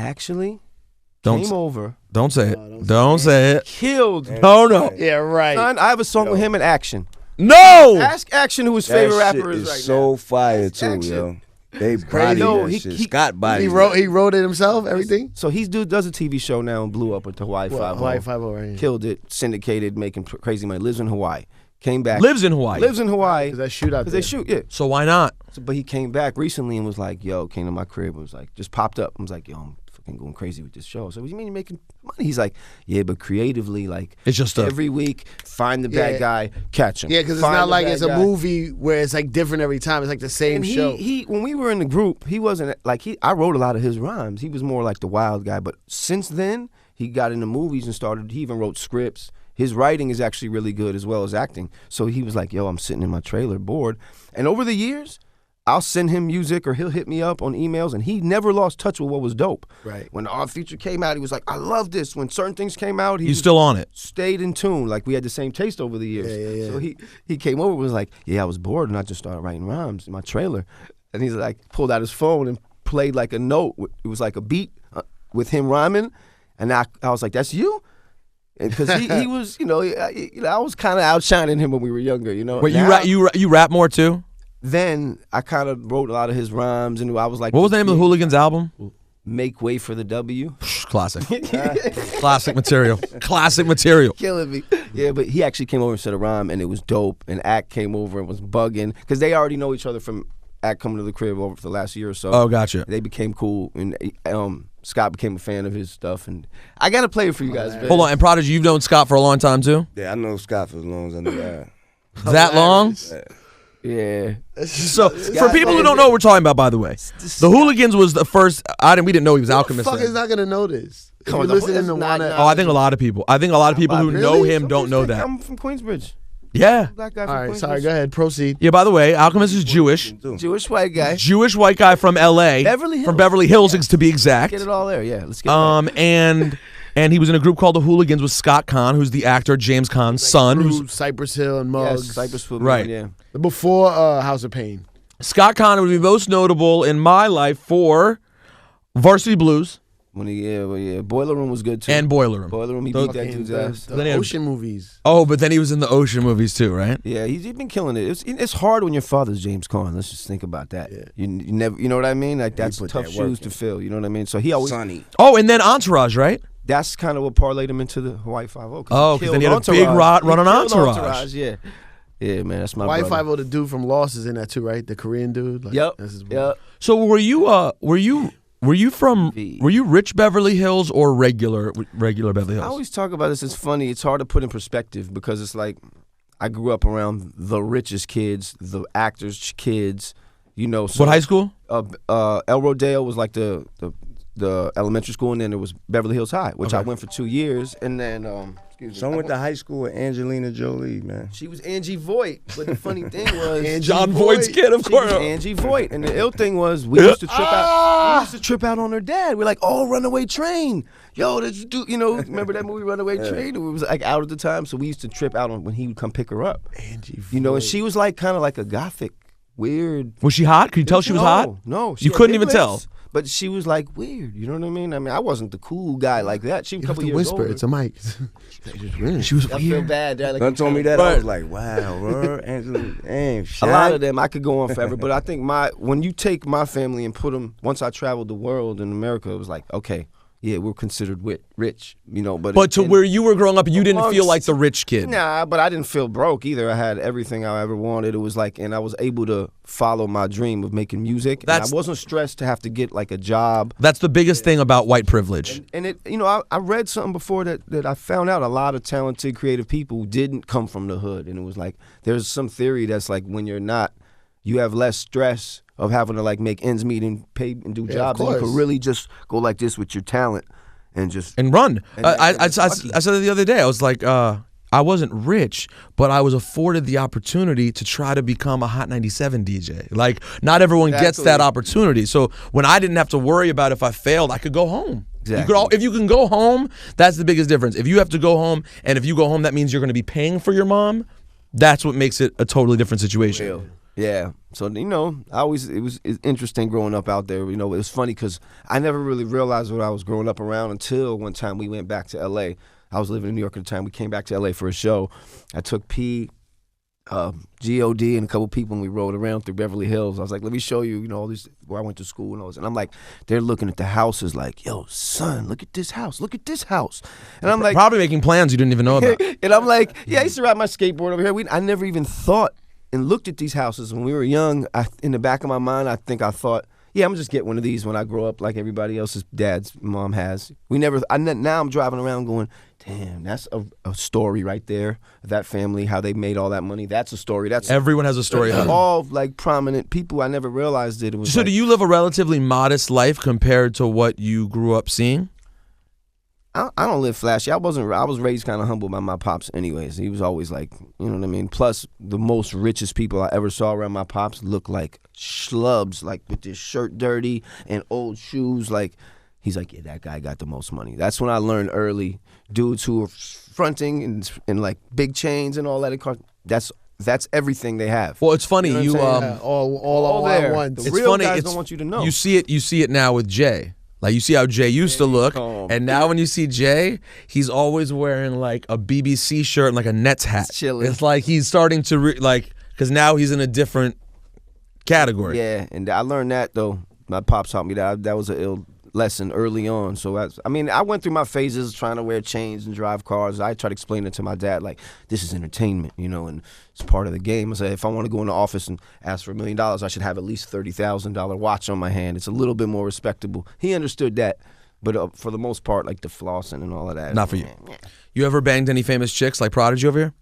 Came Don't over, don't say it. don't Don't say it. killed. No, no, Yeah, right. Son, I have a song with him in Action. no. Ask Action who his That favorite shit rapper is is right so now. fire too, Action. yo. They crazy. body No, that he- shit. he- Scott body. He wrote it himself. Everything. So he's does a TV show now and blew up with the Hawaii Well, 5 Hawaii 5-0 right here. Killed it, syndicated, making crazy money. Lives in Hawaii. Came back. Lives in Hawaii. Lives in Hawaii. Because that shootout. Because they shoot, yeah. So why not? So, but he came back recently and was like, yo, came to my crib and was like, just popped up and was like, yo, I'm fucking going crazy with this show. So what do you mean you're making money? He's like, yeah, but creatively, like It's just every week, find the bad guy, catch him. Yeah, because it's Find not the like bad it's a guy. movie where it's like different every time. It's like the same And show. he when we were in the group, he wasn't like I wrote a lot of his rhymes. He was more like the wild guy. But since then, he got into movies and he even wrote scripts. His writing is actually really good as well as acting. So he was like, yo, I'm sitting in my trailer bored. And over the years, I'll send him music or he'll hit me up on emails, and he never lost touch with what was dope. Right. When Our Future came out, he was like, I love this. When certain things came out, He's still on it. stayed in tune. Like, we had the same taste over the years. Yeah. So he came over and was like, yeah, I was bored, and I just started writing rhymes in my trailer. And he's like, pulled out his phone and played like a note. It was like a beat with him rhyming. And I was like, that's you? Because he was, I was kind of outshining him when we were younger, Wait, Now- you rap more too? Then I kind of wrote a lot of his rhymes, and I was like, What was the name of the Hooligans album? Make Way for the W. Classic. Classic material. Classic material. Killing me. Yeah, but he actually came over and said a rhyme, and it was dope. And Act came over and was bugging, because they already know each other from Act coming to the crib over for the last year or so. Oh, gotcha. They became cool, and Scott became a fan of his stuff. And I got to play it for you guys, man. Hold on, and Prodigy, you've known Scott for a long time too? Yeah, I know Scott for as long as I know that. That long? Yeah. So, for people who don't know what we're talking about, by the way, the Hooligans was the first. We didn't know he was Alchemist. Fuck then. is not gonna know this. If Come you're on, listening that's to not- one, Oh, I think a lot of people. Who know him don't know that. I'm from Queensbridge. Yeah. Black guy all from right, Queensbridge. sorry. Go ahead, proceed. Yeah. By the way, Alchemist is Jewish. Jewish white guy. Jewish white guy from L.A. Beverly Hills. From Beverly Hills, to be exact. Get it all there. Yeah, let's get it. And he was in a group called the Hooligans with Scott Caan, who's the actor James Caan's son. Through Who's Cypress Hill and Yes, Muggs. Cypress Football. Right. Yeah. Before House of Pain. Scott Caan would be most notable in my life for Varsity Blues Boiler Room was good too. and Boiler Room. Boiler Room, he Those- beat that dude's ass. The Then he had- Ocean movies. Oh, but then he was in the Ocean movies too, right? Yeah, he's been killing it. It's hard when your father's James Caan. Let's just think about that. Yeah. You never, you know what I mean? Like that's put tough that work shoes to in. fill. You know what I mean? So he always. Sonny. Oh, and then Entourage, right? That's kind of what parlayed him into the Hawaii 5-0. Oh, 'cause then he had a big run on Entourage. Yeah, yeah, man, that's my White brother. 5-0, the dude from Lost is in that too, right? The Korean dude. Like, Yep. That's his Yep. So were you from rich Beverly Hills or regular Beverly I Hills? always talk about this. It's funny. It's hard to put in perspective because it's like I grew up around the richest kids, the actors' kids. So, What high school? El Rodeo was like the elementary school, and then there was Beverly Hills High, which I went for 2 years, and then excuse me. So I went to high school with Angelina Jolie, man. She was Angie Voight, but the funny thing was John Voight's kid, of she was course. Angie Voight, and the ill thing was we used to trip out. We used to trip out on her dad. We're like, "Oh, Runaway Train, yo, did you do? Remember that movie Runaway Train? It was like out at the time, so we used to trip out on when he would come pick her up. Angie. And she was like kind of like a gothic, weird. Was she hot? Could you tell she was hot? No, she You had couldn't big even tell. lips, but she was like weird. You know what I mean? I mean, I wasn't the cool guy like that. She was You a have couple to years whisper. older. It's a mic. She was I feel weird. bad. Like, Son told me that, Right. I was like, wow, bro. Angelina, damn, A lot of them, I could go on forever, but I think when you take my family and put them, once I traveled the world in America, it was like, okay, yeah, we're considered rich, But to where you were growing up, you didn't feel amongst- like the rich kid. Nah, but I didn't feel broke either. I had everything I ever wanted. It was like, and I was able to follow my dream of making music. And I wasn't stressed to have to get like a job. That's the biggest thing about white privilege. And it, I read something before that I found out a lot of talented, creative people didn't come from the hood. And it was like, there's some theory that's like when you're not, you have less stress of having to like make ends meet and pay and do jobs. And you could really just go like this with your talent and just. And run. And I said it the other day. I was like, I wasn't rich, but I was afforded the opportunity to try to become a Hot 97 DJ. Like, not everyone gets that opportunity. So when I didn't have to worry about if I failed, I could go home. Exactly. If you can go home, that's the biggest difference. If you have to go home, and if you go home, that means you're going to be paying for your mom. That's what makes it a totally different situation. Real. Yeah. So, it was interesting growing up out there. It was funny because I never really realized what I was growing up around until one time we went back to L.A. I was living in New York at the time. We came back to L.A. for a show. I took P, G.O.D. and a couple people, and we rode around through Beverly Hills. I was like, let me show you, all these, where I went to school and all this. And I'm like, they're looking at the houses like, yo, son, look at this house. Look at this house. And I'm like. Probably making plans you didn't even know about. And I'm like, yeah, I used to ride my skateboard over here. I never even thought and looked at these houses when we were young. In the back of my mind, I think I thought, yeah, I'm gonna just get one of these when I grow up, like everybody else's dad's mom has. Now I'm driving around going, damn, that's a story right there. That family, how they made all that money. That's a story. Everyone has a story. All like prominent people. I never realized it. So do you live a relatively modest life compared to what you grew up seeing? I don't live flashy. I was raised kind of humble by my pops anyways. He was always like, you know what I mean? Plus, the most richest people I ever saw around my pops looked like schlubs, like with their shirt dirty and old shoes. Like, he's like, yeah, that guy got the most money. That's when I learned early. Dudes who are fronting and like big chains and all that. That's everything they have. Well, it's funny. You know Yeah, all there. at once. The It's real funny. guys don't want you to know. You see it now with Jay. Like, you see how Jay used to look, and now when you see Jay, he's always wearing like a BBC shirt and like a Nets hat. He's chilling. It's like he's starting to because now he's in a different category. Yeah, and I learned that though. My pops taught me that. That was an ill lesson early on. So I went through my phases trying to wear chains and drive cars. I tried to explain it to my dad, like, this is entertainment, you know, and it's part of the game. I said, if I want to go in the office and ask for $1 million, I should have at least $30,000 watch on my hand. It's a little bit more respectable. He understood that, but for the most part, like the flossing and all of that. Not for you. You ever banged any famous chicks like Prodigy over here?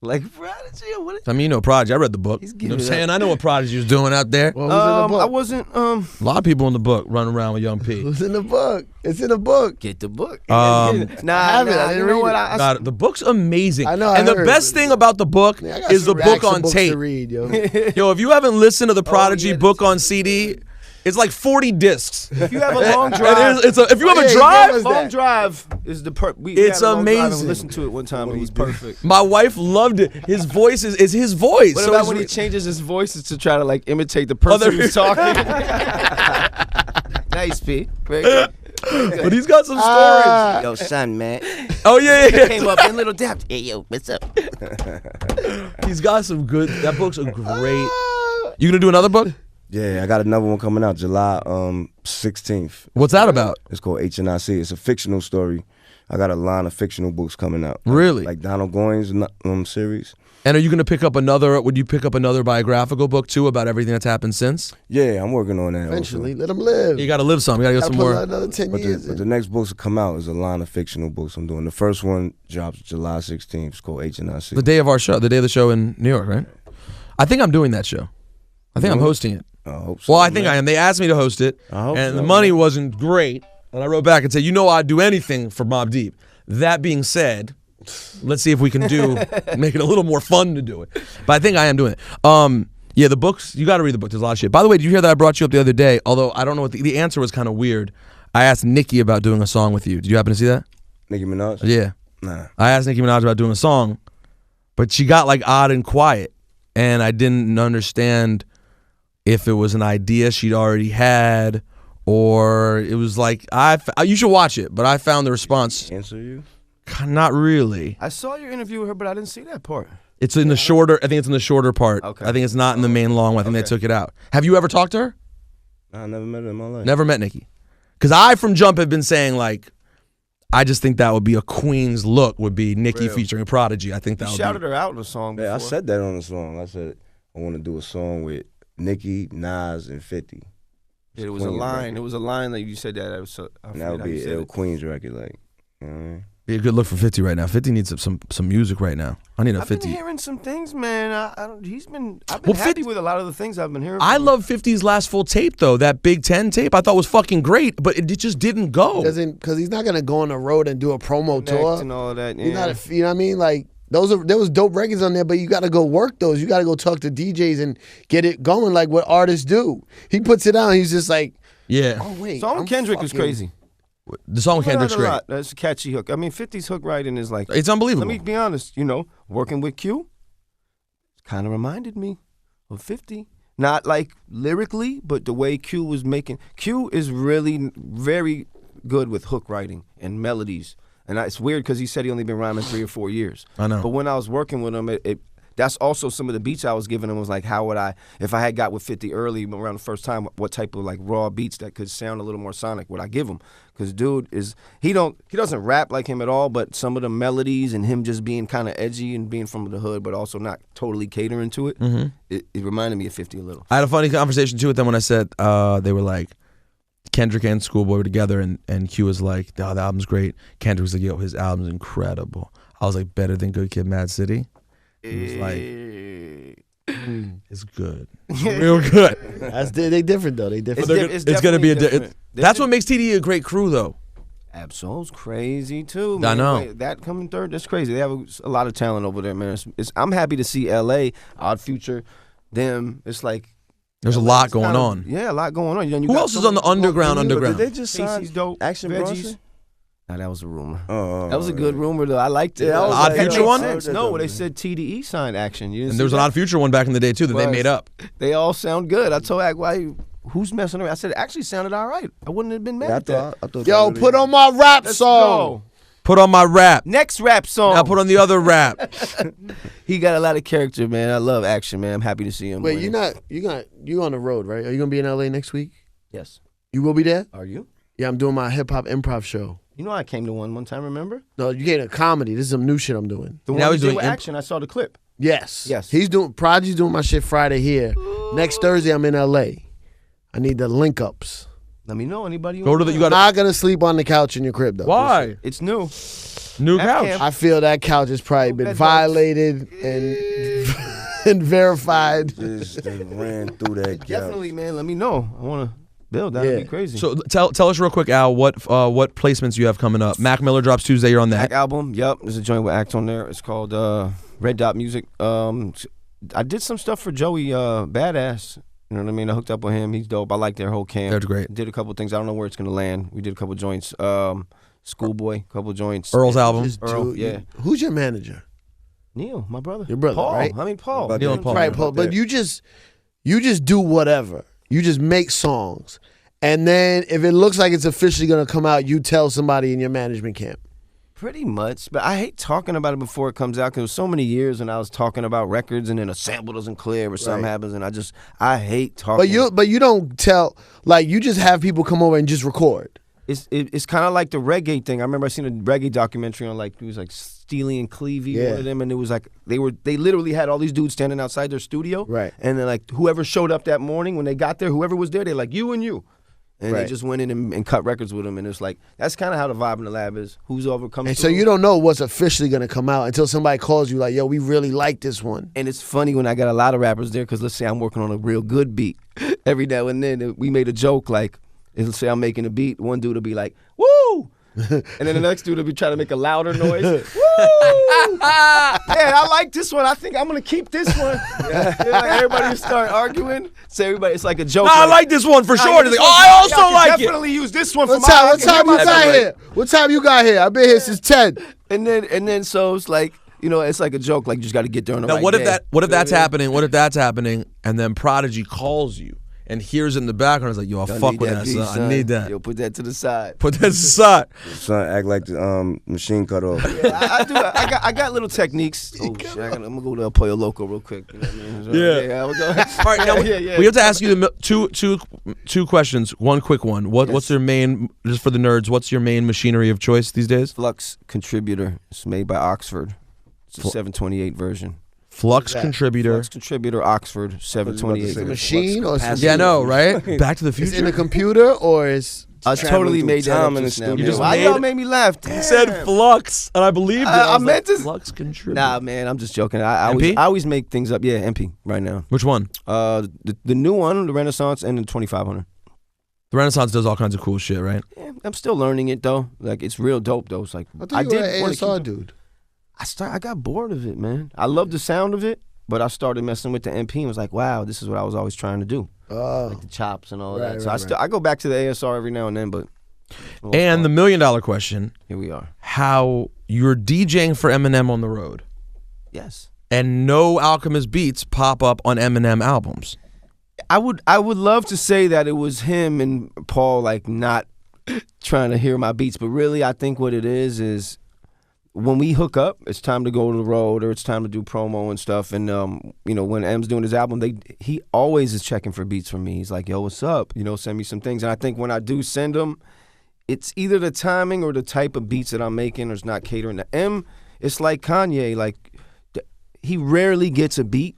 Like Prodigy? What? I mean, you know Prodigy. I read the book. He's You know what I'm giving it saying? I know what Prodigy was doing out there. Well, who's in the book? I wasn't. A lot of people in the book running around with Young P. Who's in the book? It's in the book. Get the book. I have it. I you didn't know read what? it. God, the book's amazing. I know, And I the heard. best thing about the book I got is the some book racks of on books tape. to read, yo. Yo, if you haven't listened to the Prodigy yeah, book on CD, it's like 40 discs. If you have a long And drive, if you have yeah, a he drive, gave us long that. drive is the we It's had a long drive and amazing. listened to it one time. It was perfect. my wife loved it. His voice is his voice. What So about it's when he re- changes his voices to try to like imitate the person Other- who's talking? Nice, P. Very good. But he's got some stories. Ah. Yo, son, man. Oh yeah. Came up in little depth. Hey, yo, what's up? He's got some good. That book's a great. You gonna do another book? Yeah, I got another one coming out July 16th. What's that about? It's called HNIC. It's a fictional story. I got a line of fictional books coming out. Really? Like Donald Goines series. And are you gonna pick up another? Would you pick up another biographical book too about everything that's happened since? Yeah, I'm working on that. Eventually, Also. let him live. You gotta live some. You gotta get Gotta some put more. another 10 But years the in. next books to come out is a line of fictional books I'm doing. The first one drops July 16th. It's called HNIC. The day of our show, the day of the show in New York, right? I think I'm doing that show. I think I'm hosting it. I hope so. Well, I think I am. They asked me to host it, I hope and so, the money wasn't great. And I wrote back and said, you know, I'd do anything for Mobb Deep. That being said, let's see if we can make it a little more fun to do it. But I think I am doing it. Yeah, the books, you got to read the book. There's a lot of shit. By the way, did you hear that I brought you up the other day? Although I don't know what the answer was kind of weird. I asked Nicki about doing a song with you. Did you happen to see that? Nicki Minaj? Yeah. Nah. I asked Nicki Minaj about doing a song, but she got like odd and quiet, and I didn't understand if it was an idea she'd already had, or it was like you should watch it. But I found the response Answer you? not really. I saw your interview with her, but I didn't see that part. It's in the shorter. I think it's in the shorter part. Okay. I think it's not in the main long one. I think they Okay. took it out. Have you ever talked to her? I never met her in my life. Never met Nicki. Because I from jump have been saying like, I just think that would be a queen's look. Would be Nicki Real. featuring Prodigy. I think that You would shouted be. her out in a song before. Yeah, I said that on the song. I said I want to do a song with Nicki, Nas, and 50. Yeah, it was a Queen's line. record. It was a line that you said that. I was so, I And that forget would how you be said Ill it. Queen's record, like, you know what I mean? Be a good look for 50 right now. 50 needs some music right now. I need a I've 50. been hearing some things, man. I've been Well, happy 50 with a lot of the things I've been hearing. I from love 50's last full tape though. That Big 10 tape I thought was fucking great, but it just didn't go. Doesn't because he's not gonna go on the road and do a promo Connect tour. and all of that. He's Yeah. not, you know what I mean? Like there was dope records on there, but you got to go work those. You got to go talk to DJs and get it going, like what artists do. He puts it out. He's just like, Yeah. oh wait, Song with I'm Kendrick was fucking- crazy. The song with Kendrick's I heard a great. lot. That's a catchy hook. I mean, 50's hook writing is like. It's unbelievable. Let me be honest. You know, working with Q, kind of reminded me of 50. Not like lyrically, but the way Q was making. Q is really very good with hook writing and melodies. And it's weird because he said he only been rhyming 3 or 4 years. I know. But when I was working with him, that's also some of the beats I was giving him was like, how would I, if I had got with 50 early around the first time, what type of like raw beats that could sound a little more sonic would I give him? Because dude he doesn't rap like him at all, but some of the melodies and him just being kind of edgy and being from the hood, but also not totally catering to it, it reminded me of 50 a little. I had a funny conversation too with them when I said they were like, Kendrick and Schoolboy were together, and Q was like, "Oh, the album's great." Kendrick was like, "Yo, his album's incredible." I was like, "Better than Good Kid, Mad City." He was like, "It's good, it's real good." They different though. They different. It's gonna be that's what makes TDE a great crew, though. Absol's crazy too, man. I know. Wait, that coming third, that's crazy. They have a lot of talent over there, man. I'm happy to see LA, Odd Future, them. It's like. There's a lot going on. Yeah, a lot going on. Who else is on the underground? Did they just sign Casey's dope. Action Bronson? Nah, that was a rumor. Oh, that was a good rumor, though. I liked it. Yeah, Odd Future one? No, they said TDE signed Action. And there was an Odd Future one back in the day, too, that they made up. They all sound good. I told Act, who's messing around? I said, it actually sounded all right. I wouldn't have been mad at that. I thought Yo, put on my rap Let's song. go. Put on my rap. Next rap song. Now put on the other rap. He got a lot of character, man. I love Action, man. I'm happy to see him. Wait, winning. you on the road, right? Are you gonna be in LA next week? Yes. You will be there? Are you? Yeah, I'm doing my hip hop improv show. You know I came to one time, remember? No, you getting a comedy. This is some new shit I'm doing. The Now one he's he did doing with Action. I saw the clip. Yes. Yes. Prodigy's doing my shit Friday here. Next Thursday I'm in LA. I need the link ups. Let me know anybody. Go to the. You got. I'm not gonna sleep on the couch in your crib though. Why? It's new. New couch. Camp. I feel that couch has probably been That violated and and verified. Just ran through that gap. Definitely, man. Let me know. I want to build. That'd be crazy. So tell us real quick, Al, what placements you have coming up. Mac Miller drops Tuesday. You're on that. Act album. Yep. There's a joint with Act on there. It's called Red Dot Music. I did some stuff for Joey Badass. You know what I mean? I hooked up with him. He's dope. I like their whole camp. That's great. Did a couple things. I don't know where it's gonna land. We did a couple joints. Schoolboy, couple joints. Earl's album. Earl, yeah. Who's your manager? Neil, my brother. Your brother, Paul. right? I mean Paul. About Neil that. and Paul. Right, Paul. But you just do whatever. You just make songs. And then if it looks like it's officially gonna come out, you tell somebody in your management camp. Pretty much, but I hate talking about it before it comes out because it was so many years and I was talking about records and then a sample doesn't clear or something happens and I hate talking. But you don't tell, like, you just have people come over and just record. It's kind of like the reggae thing. I remember I seen a reggae documentary on like it was like Steely and Clevie, one of them, and it was like they literally had all these dudes standing outside their studio, Right. And then like whoever showed up that morning when they got there, whoever was there, they're like you and you. And they just went in and cut records with them, and it's like that's kind of how the vibe in the lab is. Who's overcome? And so you don't know what's officially gonna come out until somebody calls you like, yo, we really like this one. And it's funny when I got a lot of rappers there because let's say I'm working on a real good beat. Every now and then we made a joke like, let's say I'm making a beat, one dude will be like, woo! And then the next dude will be trying to make a louder noise. Woo! Man, I like this one. I think I'm gonna keep this one. Like everybody will start arguing. So everybody, it's like a joke. No, I like this one for sure. Like, I also like it. Definitely use this one for What time you got here? What time you got here? I've been here since 10. And then so it's like, you know, it's like a joke. Like you just got to get there on the Now, right what day. if that's happening? What if that's happening, and then Prodigy calls you and hears in the background, it's like, yo, I Don't fuck need with that that, beat, son. I need that. Yo, put that to the side. Put that aside. Son, act like the machine cut off. I do. I got little techniques. Oh shit! I'm gonna go to El Pollo Loco real quick. You know what I mean? So, Yeah. I'm gonna All right, now we have to ask you the two questions. One quick one. What's your main, just for the nerds? What's your main machinery of choice these days? Flux Contributor. It's made by Oxford. It's a 728 version. Flux Contributor. Flux Contributor Oxford 728. The Machine or something? Yeah, no, right? Back to the It's Future. in the computer or is I totally through made that time up in the just now. studio. You just Why made y'all it? made me laugh? He said Flux, and I believed it. I was meant like, to- Flux Contributor. Nah, man, I'm just joking. MP? I always make things up. Yeah, MP right now. Which one? The new one, the Renaissance, and the 2500. The Renaissance does all kinds of cool shit, right? Yeah, I'm still learning it though. Like it's real dope though. It's like I thought you were an wanna ASR keep- dude. I got bored of it, man. I love the sound of it, but I started messing with the MP and was like, wow, this is what I was always trying to do. Oh. Like the chops and all Right, that. So right, I go back to the ASR every now and then, but And the $1 million question: here we are. how you're DJing for Eminem on the road, Yes. and no Alchemist beats pop up on Eminem albums. I would love to say that it was him and Paul like not trying to hear my beats, but really I think what it is when we hook up, it's time to go to the road or it's time to do promo and stuff. And when M's doing his album, he always is checking for beats from me. He's like, "Yo, what's up? Send me some things." And I think when I do send him, it's either the timing or the type of beats that I'm making, or it's not catering to M. It's like Kanye, like he rarely gets a beat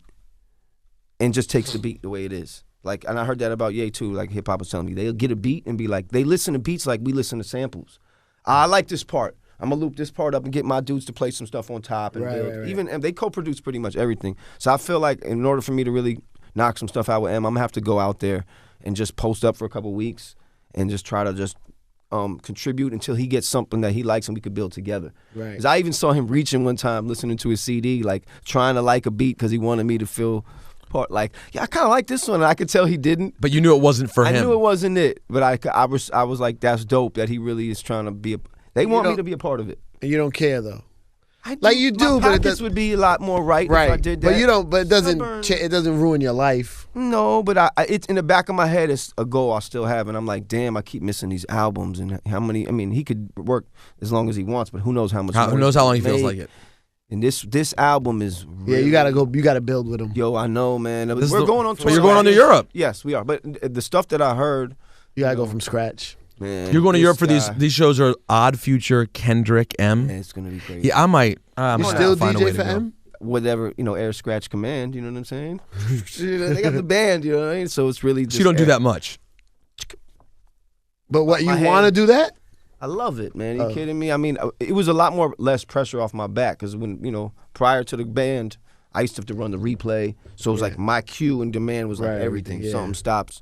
and just takes the beat the way it is. Like, and I heard that about Ye too. Like hip hop was telling me, they'll get a beat and be like, they listen to beats like we listen to samples. I like this part. I'm gonna loop this part up and get my dudes to play some stuff on top and build. Right. Even and they co-produce pretty much everything. So I feel like in order for me to really knock some stuff out with M, I'm gonna have to go out there and just post up for a couple weeks and just try to just contribute until he gets something that he likes and we could build together. Right. Because I even saw him reaching one time listening to his CD, like trying to like a beat because he wanted me to feel part. Like, yeah, I kind of like this one. And I could tell he didn't. But you knew it wasn't for him. I knew it wasn't it. But I was like, that's dope that he really is trying to be. They want me to be a part of it. And you don't care though. Like you do, but it would be a lot more right if I did that. But you don't. But it doesn't. It doesn't ruin your life. No, but it's in the back of my head. It's a goal I still have, and I'm like, damn, I keep missing these albums and how many. I mean, he could work as long as he wants, but who knows how much? Who knows how long he feels like it? And this album is really, you gotta go. You gotta build with him. Yo, I know, man. We're going on tour. But you're going on to Europe. Yes, we are. But the stuff that I heard, you gotta go from scratch. Man, you're going to Europe for these shows are Odd Future, Kendrick, M. Yeah, it's gonna be crazy. Yeah, I might. You still DJ for M? Whatever, Air Scratch Command, you know what I'm saying? They got the band, you know what I mean? So it's really just so you don't do that much. But what, you want to do that? I love it, man. Are you kidding me? I mean, it was a lot more less pressure off my back because when, prior to the band, I used to have to run the replay. So it was like my cue and demand was like everything. Something stops,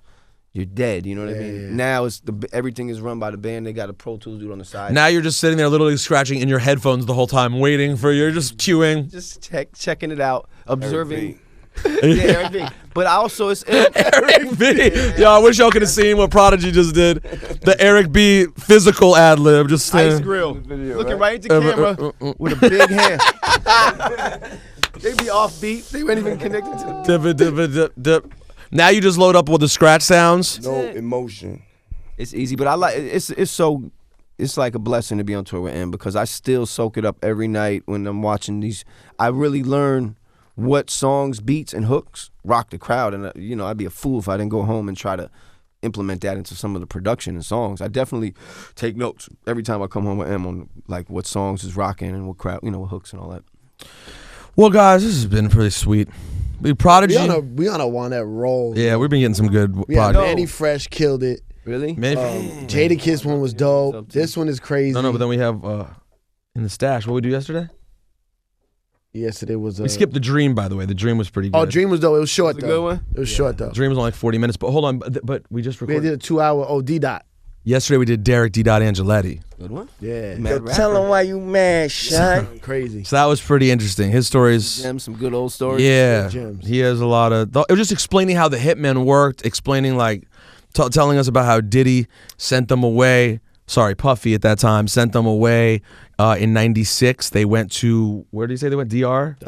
you're dead. You know what I mean? Yeah. Now everything is run by the band. They got a Pro Tools dude on the side. Now you're just sitting there literally scratching in your headphones the whole time, waiting for you're just queuing. Just checking it out, observing. Eric B. But also it's Eric B. Yo, I wish y'all could have seen what Prodigy just did. The Eric B. physical ad lib. Just Ice Grill. Looking right at the camera with a big hand. They be off beat. They weren't even connected to the dip. Now you just load up with the scratch sounds. No emotion. It's easy, but I like it's like a blessing to be on tour with M because I still soak it up every night when I'm watching these. I really learn what songs, beats, and hooks rock the crowd, and I'd be a fool if I didn't go home and try to implement that into some of the production and songs. I definitely take notes every time I come home with M on like what songs is rocking and what crowd, what hooks and all that. Well, guys, this has been pretty sweet. Prodigy. We on a one that roll. Yeah, we've been getting some good Prodigy. Manny Fresh killed it. Really? Jadakiss one was dope. This one is crazy. No, but then we have in the stash. What we do yesterday? Yesterday was we skipped the Dream, by the way. The Dream was pretty good. Oh, Dream was dope. It was short though. Good one. It was short though. Dream was only like 40 minutes. But hold on, but we just recorded. We did a 2-hour D-Dot. Yesterday we did Derek D. Angeletti. Good one. Yeah. Tell him why you mad, son. Crazy. So that was pretty interesting. His stories. Some good old stories. Yeah. He has a lot of. It was just explaining how the Hitmen worked, explaining like, telling us about how Diddy sent them away. Sorry, Puffy at that time sent them away in '96. They went to, where did he say they went? DR?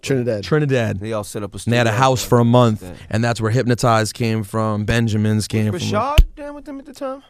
Trinidad. They all set up a studio. And they had a house for a month, and that's where Hypnotized came from. Benjamin's came from. Rashad down with them at the time?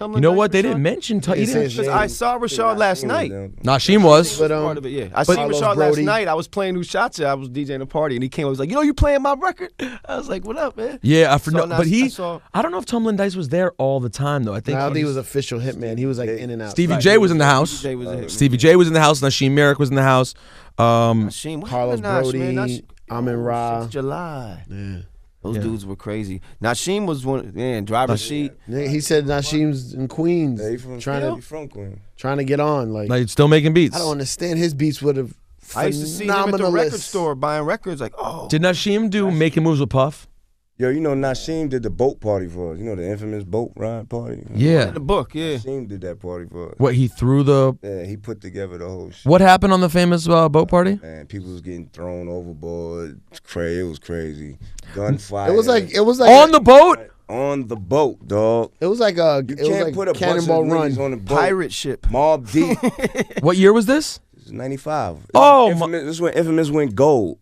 You know what? They didn't mention. Because I saw Rashad last night. Nasheem was. But, part of it, yeah. I seen Rashad last night. I was playing Ushacha. I was DJing a party, and he came. I was like, you playing my record? I was like, what up, man? Yeah, but I don't know if Tumblin Dice was there all the time though. I think he was official Hitman. He was like in and out. Stevie J was in the house. Stevie J was in the house. Nasheem Merrick was in the house. Carlos Brody, Amin Ra. July. Yeah. Those dudes were crazy. Nasheem was one, driver's seat. He said Nasheem's in Queens. Yeah, he's from Queens. Trying to get on. Like still making beats. I don't understand. His beats would have. I used to see him at the record store buying records. Like, Did Nasheem do Making Moves with Puff? Yo, Nasheem did the boat party for us. The infamous boat ride party. Yeah. The book, yeah. Nasheem did that party for us. What, he threw the... Yeah, he put together the whole shit. What happened on the famous boat party? Man, people was getting thrown overboard. It was crazy. Gunfire. It was like on the boat? On the boat, dog. It was like put a Cannonball Run on the boat. Pirate ship. Mobb Deep. What year was this? This is 95. This is when Infamous went gold.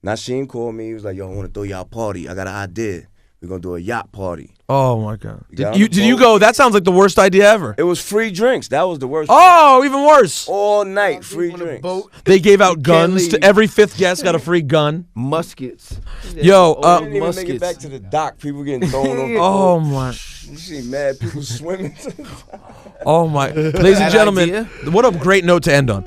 Nasheem called me. He was like, yo, I want to throw y'all a party. I got an idea. We're gonna do a yacht party. Oh my God! got Did you boat. go? That sounds like the worst idea ever. It was free drinks. That was the worst. Oh, even worse. All night, free On a drinks. boat. They gave out guns to leave. every 5th guest. Got a free gun. Muskets. Yo, I didn't even make it back to the dock. People getting thrown off. oh my, You see mad people swimming. oh my, ladies and Bad gentlemen, idea. what a great note to end on.